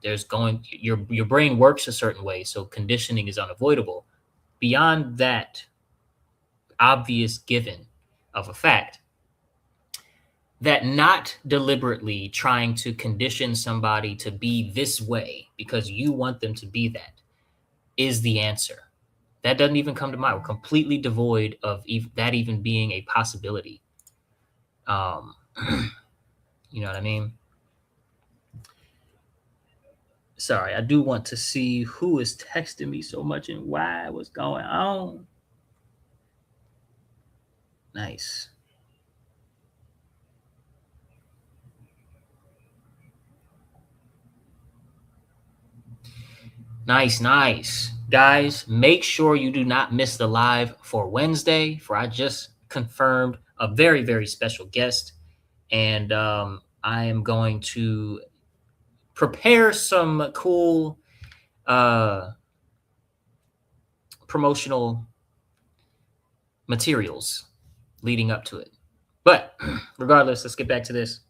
there's going your brain works a certain way, so conditioning is unavoidable. Beyond that obvious given of a fact, that not deliberately trying to condition somebody to be this way because you want them to be that is the answer. That doesn't even come to mind. We're completely devoid of that even being a possibility. Um, you know what I mean? Sorry, I do want to see who is texting me so much and why, what's going on. Nice. Nice, nice. Guys, make sure you do not miss the live for Wednesday, for I just confirmed a very, very special guest. And I am going to prepare some cool promotional materials leading up to it. But regardless, let's get back to this.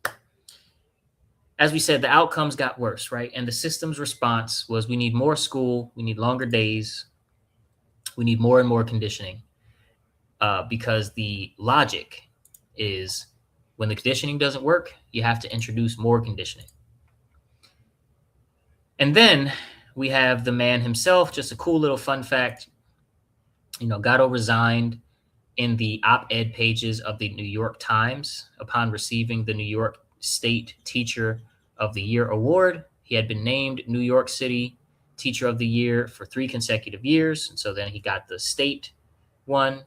As we said, the outcomes got worse, right? And the system's response was we need more school, we need longer days, we need more and more conditioning, because the logic is when the conditioning doesn't work, you have to introduce more conditioning. And then we have the man himself, just a cool little fun fact. Gatto resigned in the op-ed pages of the New York Times upon receiving the New York State Teacher of the Year award. He had been named New York City Teacher of the Year for 3 consecutive years. And so then he got the state one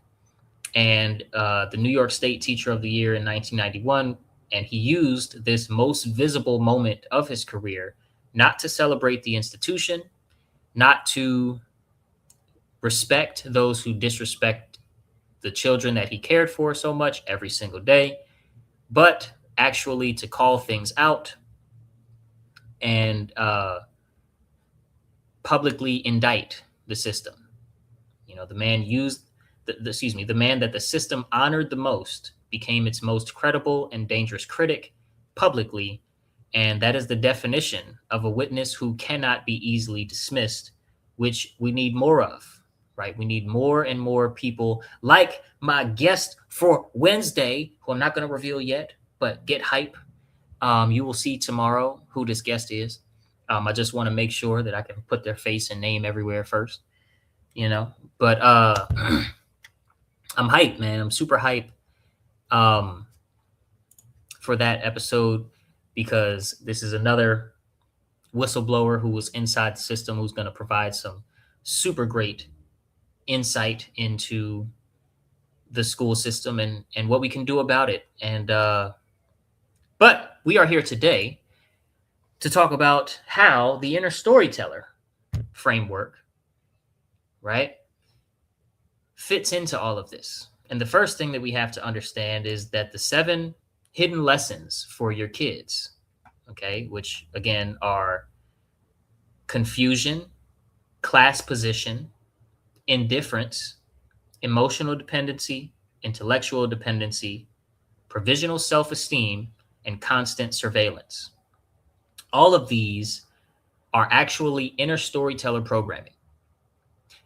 and the New York State Teacher of the Year in 1991. And he used this most visible moment of his career not to celebrate the institution, not to respect those who disrespect the children that he cared for so much every single day, but actually to call things out and publicly indict the system. The man used the man that the system honored the most became its most credible and dangerous critic publicly. And that is the definition of a witness who cannot be easily dismissed, which we need more of, right? We need more and more people like my guest for Wednesday, who I'm not going to reveal yet, but get hype. You will see tomorrow who this guest is. I just want to make sure that I can put their face and name everywhere first, but I'm hyped, man. I'm super hyped for that episode, because this is another whistleblower who was inside the system, who's going to provide some super great insight into the school system and what we can do about it. And but we are here today to talk about how the inner storyteller framework, right, fits into all of this. And the first thing that we have to understand is that the 7 hidden lessons for your kids, okay, which again are confusion, class position, indifference, emotional dependency, intellectual dependency, provisional self-esteem, and constant surveillance. All of these are actually inner storyteller programming.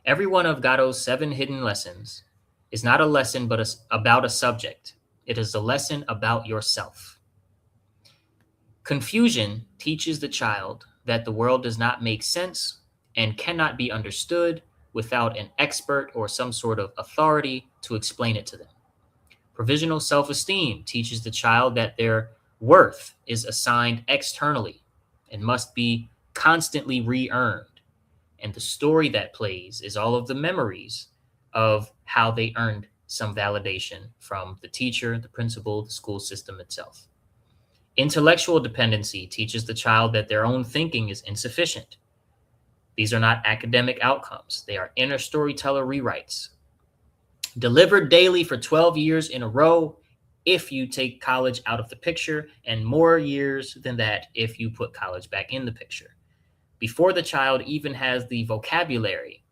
Every one of Gatto's 7 hidden lessons is not a lesson but about a subject. It is a lesson about yourself. Confusion teaches the child that the world does not make sense and cannot be understood without an expert or some sort of authority to explain it to them. Provisional self-esteem teaches the child that their worth is assigned externally and must be constantly re-earned. And the story that plays is all of the memories of how they earned some validation from the teacher, the principal, the school system itself. Intellectual dependency teaches the child that their own thinking is insufficient. These are not academic outcomes. They are inner storyteller rewrites. Delivered daily for 12 years in a row if you take college out of the picture, and more years than that if you put college back in the picture. Before the child even has the vocabulary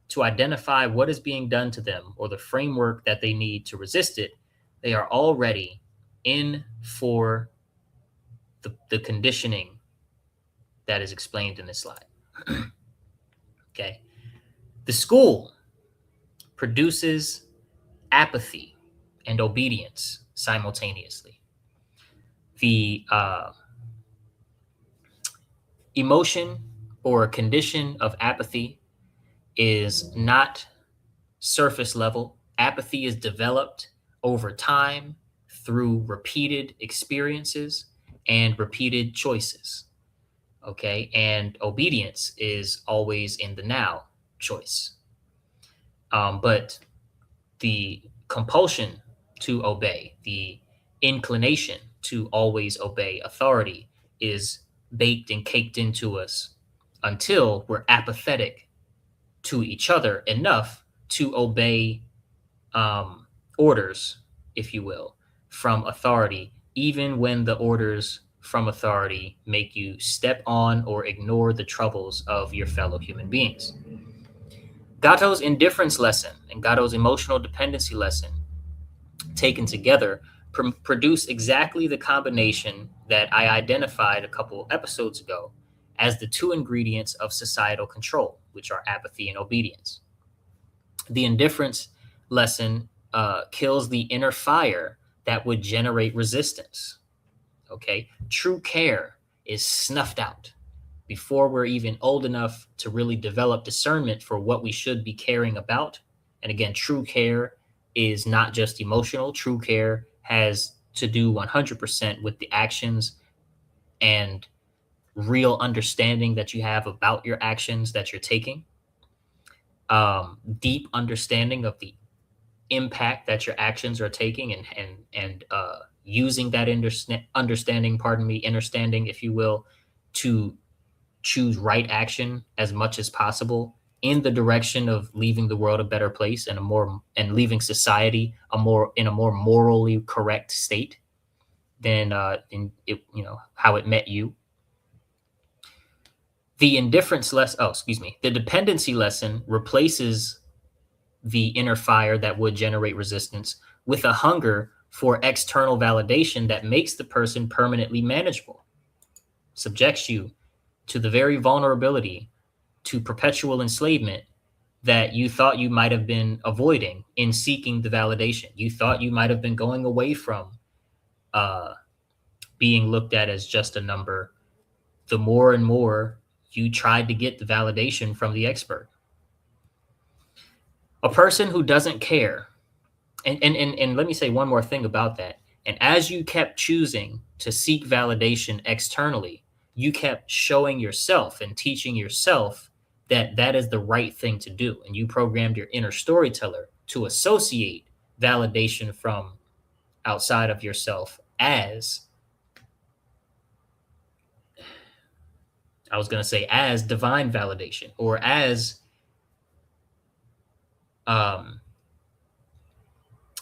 to identify what is being done to them or the framework that they need to resist it, they are already in for the conditioning that is explained in this slide. Okay. The school produces apathy and obedience simultaneously. The emotion or condition of apathy is not surface level. Apathy is developed over time through repeated experiences and repeated choices. Okay. And obedience is always in the now choice. But the compulsion to obey, the inclination to always obey authority is baked and caked into us until we're apathetic to each other enough to obey orders, if you will, from authority, even when the orders from authority make you step on or ignore the troubles of your fellow human beings. Gatto's indifference lesson and Gatto's emotional dependency lesson, taken together, produce exactly the combination that I identified a couple episodes ago as the two ingredients of societal control, which are apathy and obedience. The indifference lesson kills the inner fire that would generate resistance. Okay. True care is snuffed out before we're even old enough to really develop discernment for what we should be caring about. And again, true care is not just emotional. True care has to do 100% with the actions and real understanding that you have about your actions that you're taking. Deep understanding of the impact that your actions are taking, and using that understanding, understanding, if you will, to choose right action as much as possible in the direction of leaving the world a better place and leaving society in a more morally correct state than in it, how it met you. The the dependency lesson replaces the inner fire that would generate resistance with a hunger for external validation that makes the person permanently manageable, subjects you to the very vulnerability to perpetual enslavement that you thought you might have been avoiding in seeking the validation. You thought you might have been going away from being looked at as just a number. The more and more you tried to get the validation from the expert. A person who doesn't care, and let me say one more thing about that. And as you kept choosing to seek validation externally, you kept showing yourself and teaching yourself that that is the right thing to do. And you programmed your inner storyteller to associate validation from outside of yourself as, I was going to say, as divine validation, or as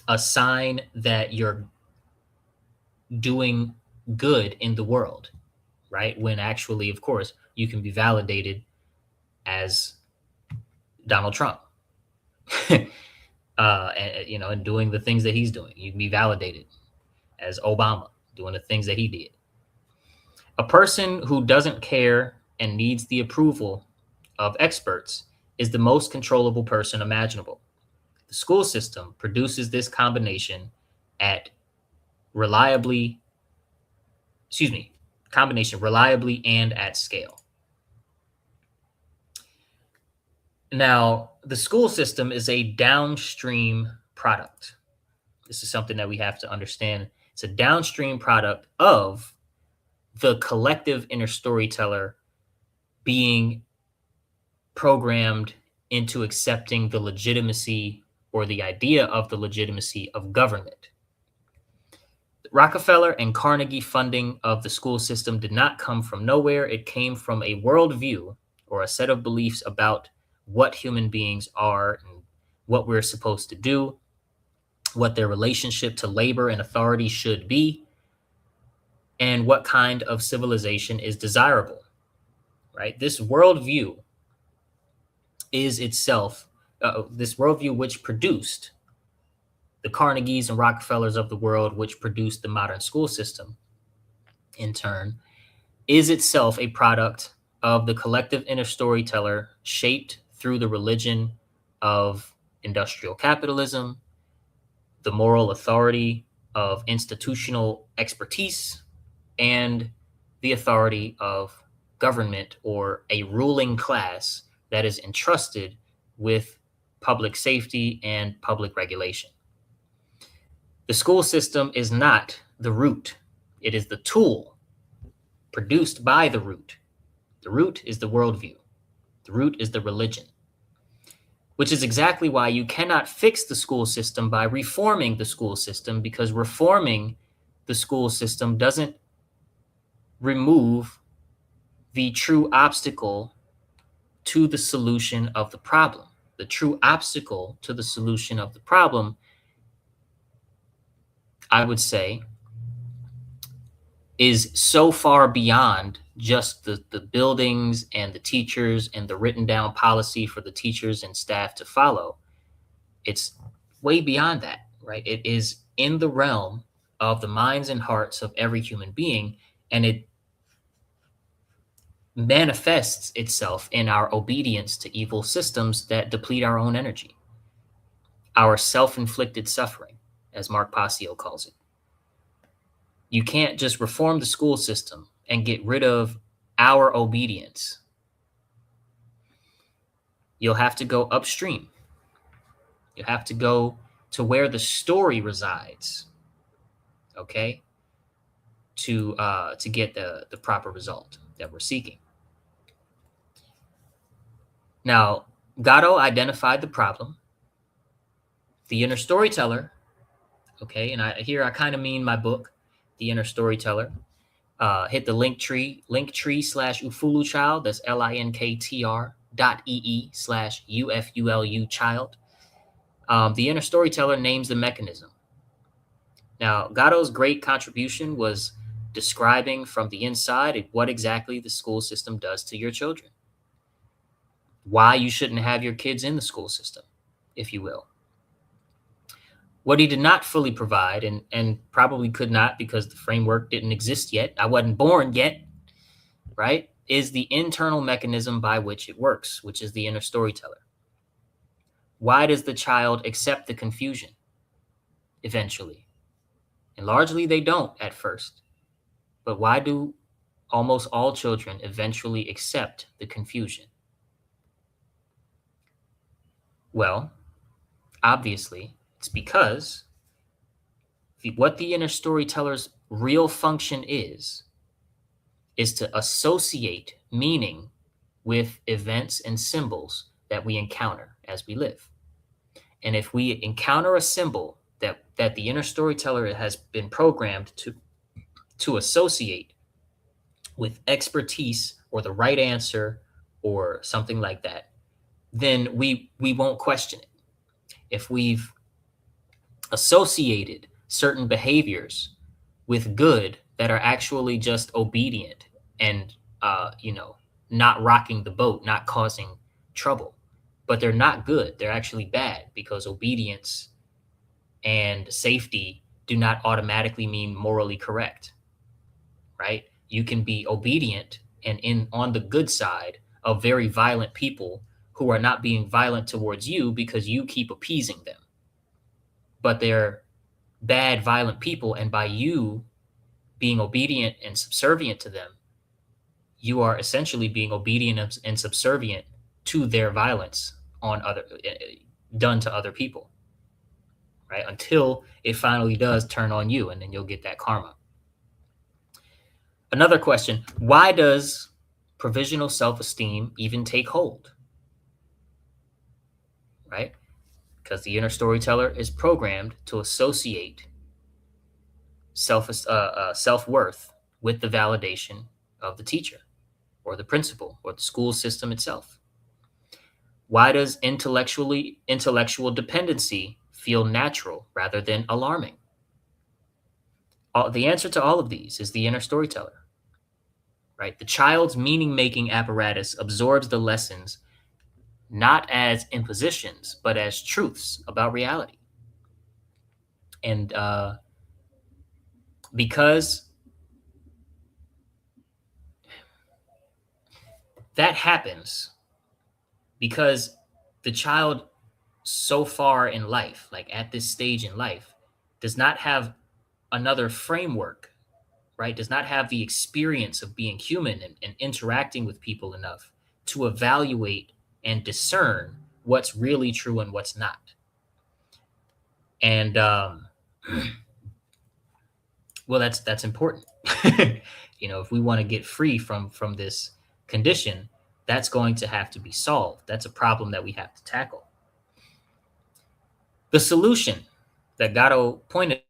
a sign that you're doing good in the world, right? When actually, of course, you can be validated as Donald Trump, and doing the things that he's doing. You can be validated as Obama, doing the things that he did. A person who doesn't care and needs the approval of experts is the most controllable person imaginable. The school system produces this combination reliably and at scale. Now, the school system is a downstream product. This is something that we have to understand. It's a downstream product of the collective inner storyteller being programmed into accepting the legitimacy or the idea of the legitimacy of government. Rockefeller and Carnegie funding of the school system did not come from nowhere. It came from a worldview or a set of beliefs about what human beings are and what we're supposed to do, what their relationship to labor and authority should be, and what kind of civilization is desirable, right? This worldview is itself, this worldview which produced the Carnegies and Rockefellers of the world, which produced the modern school system, in turn, is itself a product of the collective inner storyteller shaped through the religion of industrial capitalism, the moral authority of institutional expertise, and the authority of government or a ruling class that is entrusted with public safety and public regulation. The school system is not the root, it is the tool produced by the root. The root is the worldview, the root is the religion, which is exactly why you cannot fix the school system by reforming the school system, because reforming the school system doesn't remove the true obstacle to the solution of the problem. The true obstacle to the solution of the problem, I would say, is so far beyond just the buildings and the teachers and the written down policy for the teachers and staff to follow. It's way beyond that, right? It is in the realm of the minds and hearts of every human being, and it manifests itself in our obedience to evil systems that deplete our own energy, our self-inflicted suffering, as Mark Passio calls it. You can't just reform the school system and get rid of our obedience. You'll have to go upstream. You have to go to where the story resides, okay, to get the proper result that we're seeking. Now, Gatto identified the problem. The inner storyteller, okay, and I kind of mean my book, The Inner Storyteller. Hit the linktree /Ufulu Child. That's linktr.ee/UFULU Child. The inner storyteller names the mechanism. Now, Gatto's great contribution was describing from the inside what exactly the school system does to your children. Why you shouldn't have your kids in the school system, if you will. What he did not fully provide, and probably could not because the framework didn't exist yet, I wasn't born yet, right, is the internal mechanism by which it works, which is the inner storyteller. Why does the child accept the confusion eventually? And largely they don't at first. But why do almost all children eventually accept the confusion? Well, obviously, it's because what the inner storyteller's real function is to associate meaning with events and symbols that we encounter as we live. And if we encounter a symbol that the inner storyteller has been programmed to associate with expertise or the right answer or something like that, then we won't question it. If we've associated certain behaviors with good that are actually just obedient and not rocking the boat, not causing trouble, but they're not good, they're actually bad, because obedience and safety do not automatically mean morally correct, right? You can be obedient and on the good side of very violent people who are not being violent towards you because you keep appeasing them. But they're bad, violent people, and by you being obedient and subservient to them, you are essentially being obedient and subservient to their violence done to other people, right? Until it finally does turn on you, and then you'll get that karma. Another question: why does provisional self-esteem even take hold? Right? Because the inner storyteller is programmed to associate self-worth with the validation of the teacher or the principal or the school system itself. Why does intellectual dependency feel natural rather than alarming? The answer to all of these is the inner storyteller, right? The child's meaning-making apparatus absorbs the lessons not as impositions, but as truths about reality. And because that happens because the child so far in life, like at this stage in life, does not have another framework, right? Does not have the experience of being human and interacting with people enough to evaluate and discern what's really true and what's not. And well, that's important. If we want to get free from this condition, that's going to have to be solved. That's a problem that we have to tackle. The solution that Gatto pointed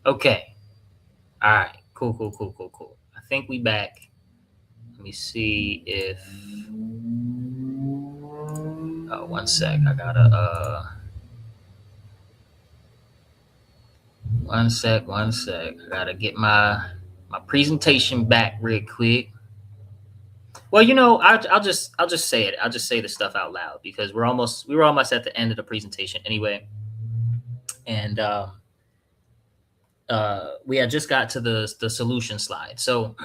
Okay. All right. Cool, cool, cool, cool, cool. I think we back. Let me see if. Oh, one sec. I gotta. One sec. One sec. I gotta get my presentation back real quick. Well, I'll just say it. I'll just say the stuff out loud because we were almost at the end of the presentation anyway, and we had just got to the solution slide. So,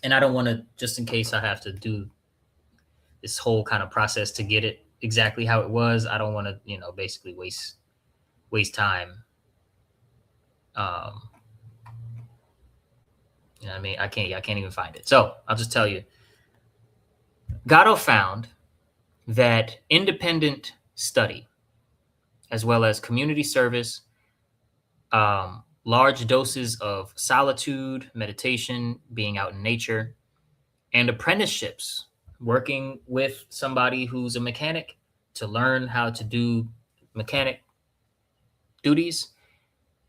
and I don't want to, just in case I have to do this whole kind of process to get it exactly how it was. I don't want to, basically waste time. Um, what I mean? I can't even find it. So I'll just tell you. Gatto found that independent study, as well as community service, large doses of solitude, meditation, being out in nature, and apprenticeships, working with somebody who's a mechanic to learn how to do mechanic duties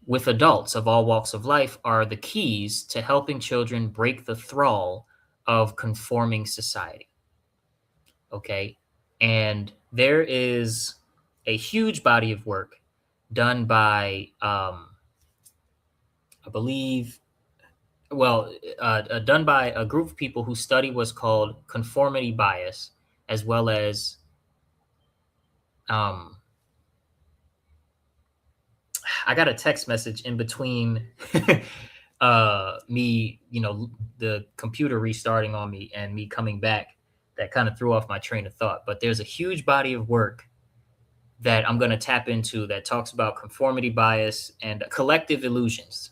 with adults of all walks of life are the keys to helping children break the thrall of conforming society. Okay. And there is a huge body of work done by, I believe, done by a group of people who study what's called conformity bias, as well as um, I got a text message in between me, the computer restarting on me and me coming back that kind of threw off my train of thought. But there's a huge body of work that I'm going to tap into that talks about conformity bias and collective illusions.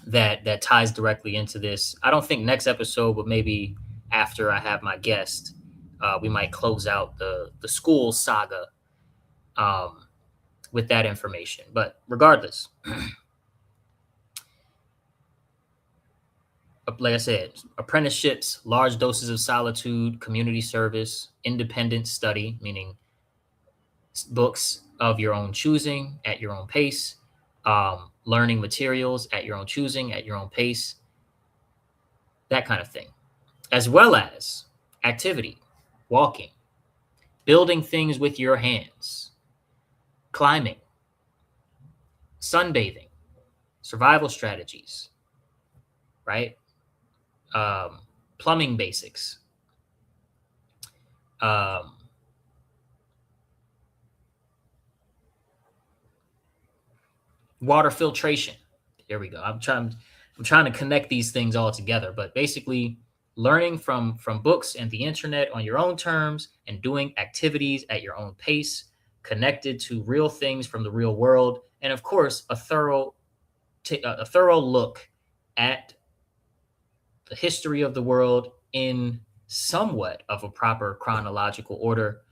That ties directly into this. I don't think next episode, but maybe after I have my guest, we might close out the school saga with that information. But regardless, like I said, apprenticeships, large doses of solitude, community service, independent study, meaning books of your own choosing at your own pace, learning materials at your own choosing at your own pace, that kind of thing, as well as activity, walking, building things with your hands, climbing, sunbathing, survival strategies, right? Plumbing basics, um, water filtration. There we go. I'm trying to connect these things all together, but basically learning from books and the internet on your own terms and doing activities at your own pace, connected to real things from the real world, and of course a thorough look at the history of the world in somewhat of a proper chronological order,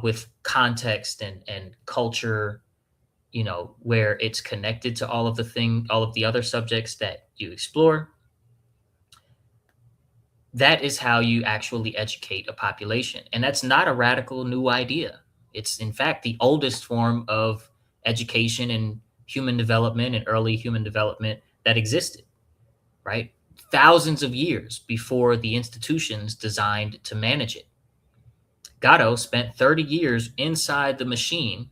with context and culture, where it's connected to all of the other subjects that you explore. That is how you actually educate a population. And that's not a radical new idea. It's, in fact, the oldest form of education and human development and early human development that existed, right? Thousands of years before the institutions designed to manage it. Gatto spent 30 years inside the machine,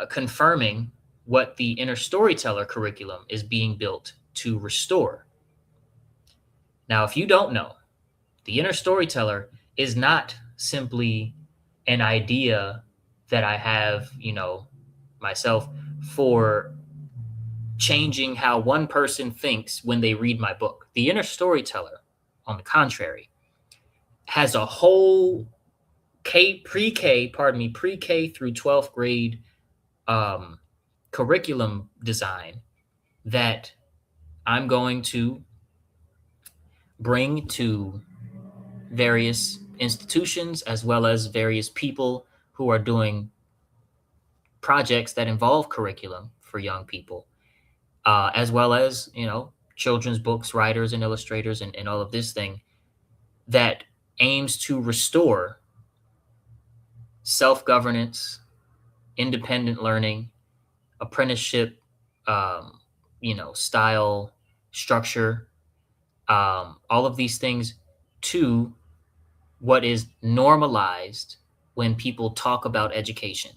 confirming what the inner storyteller curriculum is being built to restore. Now, if you don't know, the inner storyteller is not simply an idea that I have, myself, for changing how one person thinks when they read my book. The inner storyteller, on the contrary, has a whole pre-K through 12th grade curriculum design that I'm going to bring to various institutions as well as various people who are doing projects that involve curriculum for young people, as well as, children's books, writers and illustrators, and all of this thing that aims to restore self-governance, independent learning, apprenticeship, style, structure, all of these things to what is normalized when people talk about education.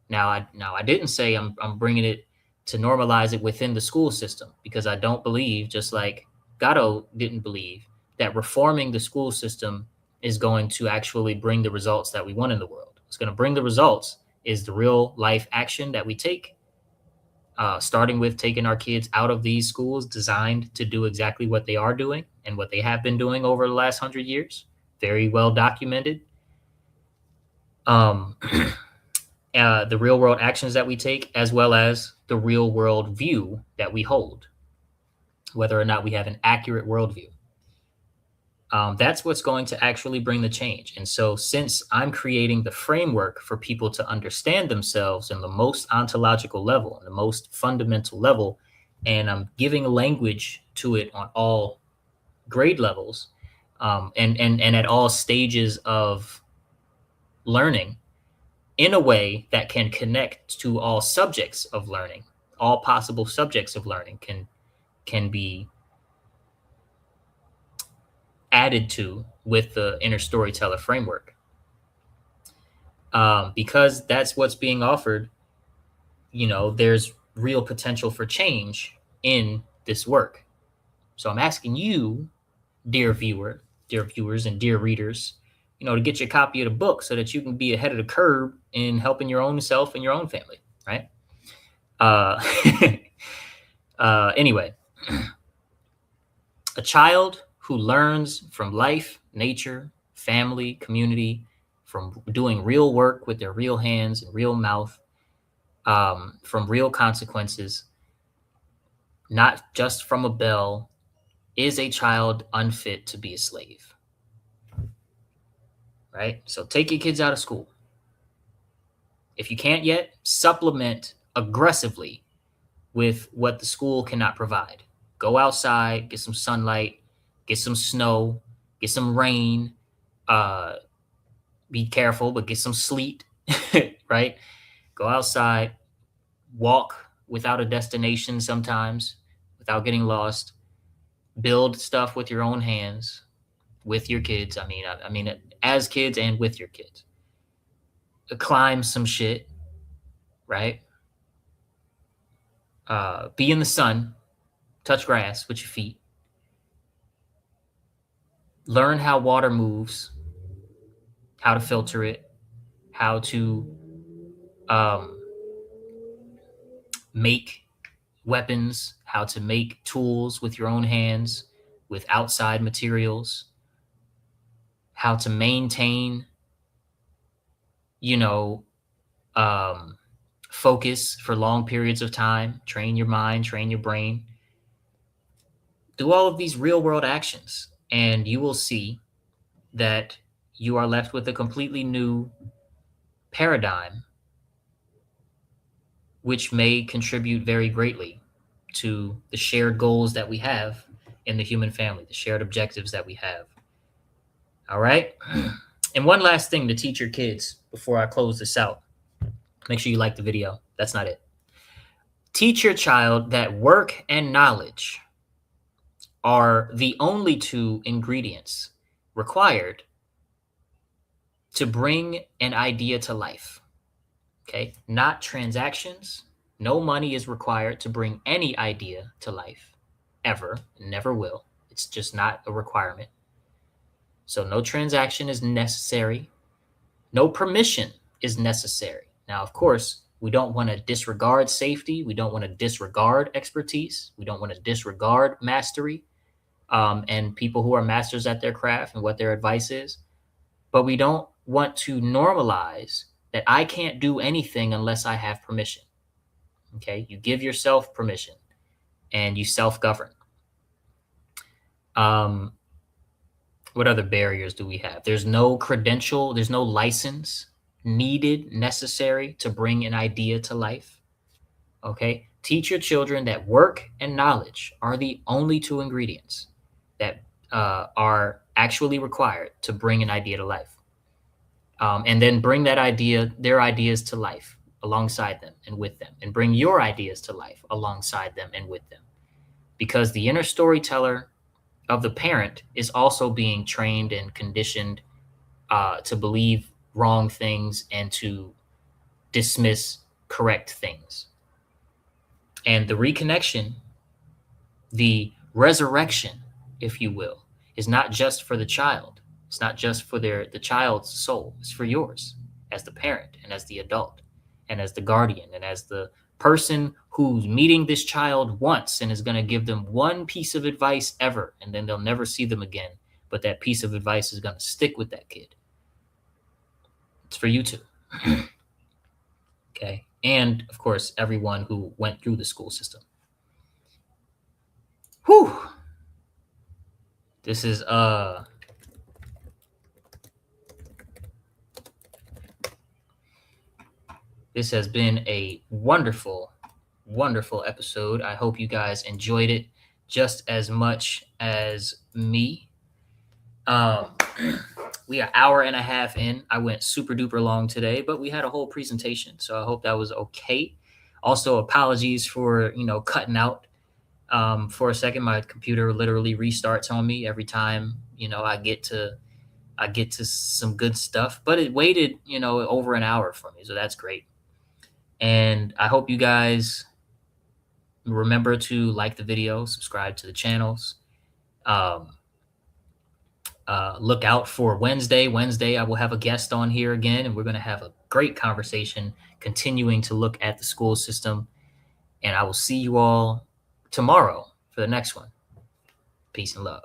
Now, I didn't say I'm bringing it to normalize it within the school system, because I don't believe, just like Gatto didn't believe, that reforming the school system is going to actually bring the results that we want in the world. What's going to bring the results is the real life action that we take, starting with taking our kids out of these schools designed to do exactly what they are doing and what they have been doing over the last 100 years. Very well documented. The real world actions that we take, as well as the real world view that we hold, whether or not we have an accurate worldview. That's what's going to actually bring the change. And so, since I'm creating the framework for people to understand themselves in the most ontological level, the most fundamental level, and I'm giving language to it on all grade levels, and at all stages of learning, in a way that can connect to all subjects of learning, all possible subjects of learning can be added to with the inner storyteller framework. Because that's what's being offered, there's real potential for change in this work. So I'm asking you, dear viewers and dear readers, to get your copy of the book so that you can be ahead of the curve in helping your own self and your own family, right? Anyway, a child who learns from life, nature, family, community, from doing real work with their real hands and real mouth, from real consequences, not just from a bell, is a child unfit to be a slave. Right? So take your kids out of school. If you can't yet, supplement aggressively with what the school cannot provide. Go outside, get some sunlight, get some snow, get some rain. Be careful, but get some sleet, right? Go outside, walk without a destination sometimes, without getting lost. build stuff with your own hands, with your kids. I mean, as kids and with your kids. Climb some shit, right? Be in the sun, touch grass with your feet. Learn how water moves, how to filter it, how to make weapons, how to make tools with your own hands, with outside materials, how to maintain, focus for long periods of time, train your mind, train your brain. Do all of these real world actions, and you will see that you are left with a completely new paradigm, which may contribute very greatly to the shared goals that we have in the human family, the shared objectives that we have. All right. And one last thing to teach your kids before I close this out. Make sure you like the video. That's not it. Teach your child that work and knowledge are the only two ingredients required to bring an idea to life. Okay? Not transactions. No money is required to bring any idea to life, ever. Never will. It's just not a requirement. So no transaction is necessary. No permission is necessary. Now, of course, we don't want to disregard safety. We don't want to disregard expertise. We don't want to disregard mastery and people who are masters at their craft and what their advice is. But we don't want to normalize that I can't do anything unless I have permission. Okay? You give yourself permission and you self-govern. What other barriers do we have? There's no credential, there's no license needed, necessary to bring an idea to life. Okay? Teach your children that work and knowledge are the only two ingredients that are actually required to bring an idea to life. And then bring their ideas to life alongside them and with them, and bring your ideas to life alongside them and with them. Because the inner storyteller of the parent is also being trained and conditioned to believe wrong things and to dismiss correct things. And the reconnection, the resurrection, if you will, is not just for the child. It's not just for the child's soul. It's for yours as the parent and as the adult and as the guardian and as the person who's meeting this child once and is going to give them one piece of advice ever, and then they'll never see them again. But that piece of advice is going to stick with that kid. It's for you too. Okay. And of course, everyone who went through the school system. Whew. This has been a wonderful, wonderful episode. I hope you guys enjoyed it just as much as me. We are an hour and a half in. I went super duper long today, but we had a whole presentation, so I hope that was okay. Also, apologies for cutting out for a second. My computer literally restarts on me every time I get to some good stuff, but it waited over an hour for me, so that's great. And I hope you guys remember to like the video, subscribe to the channels. Look out for Wednesday. Wednesday, I will have a guest on here again, and we're going to have a great conversation, continuing to look at the school system. And I will see you all tomorrow for the next one. Peace and love.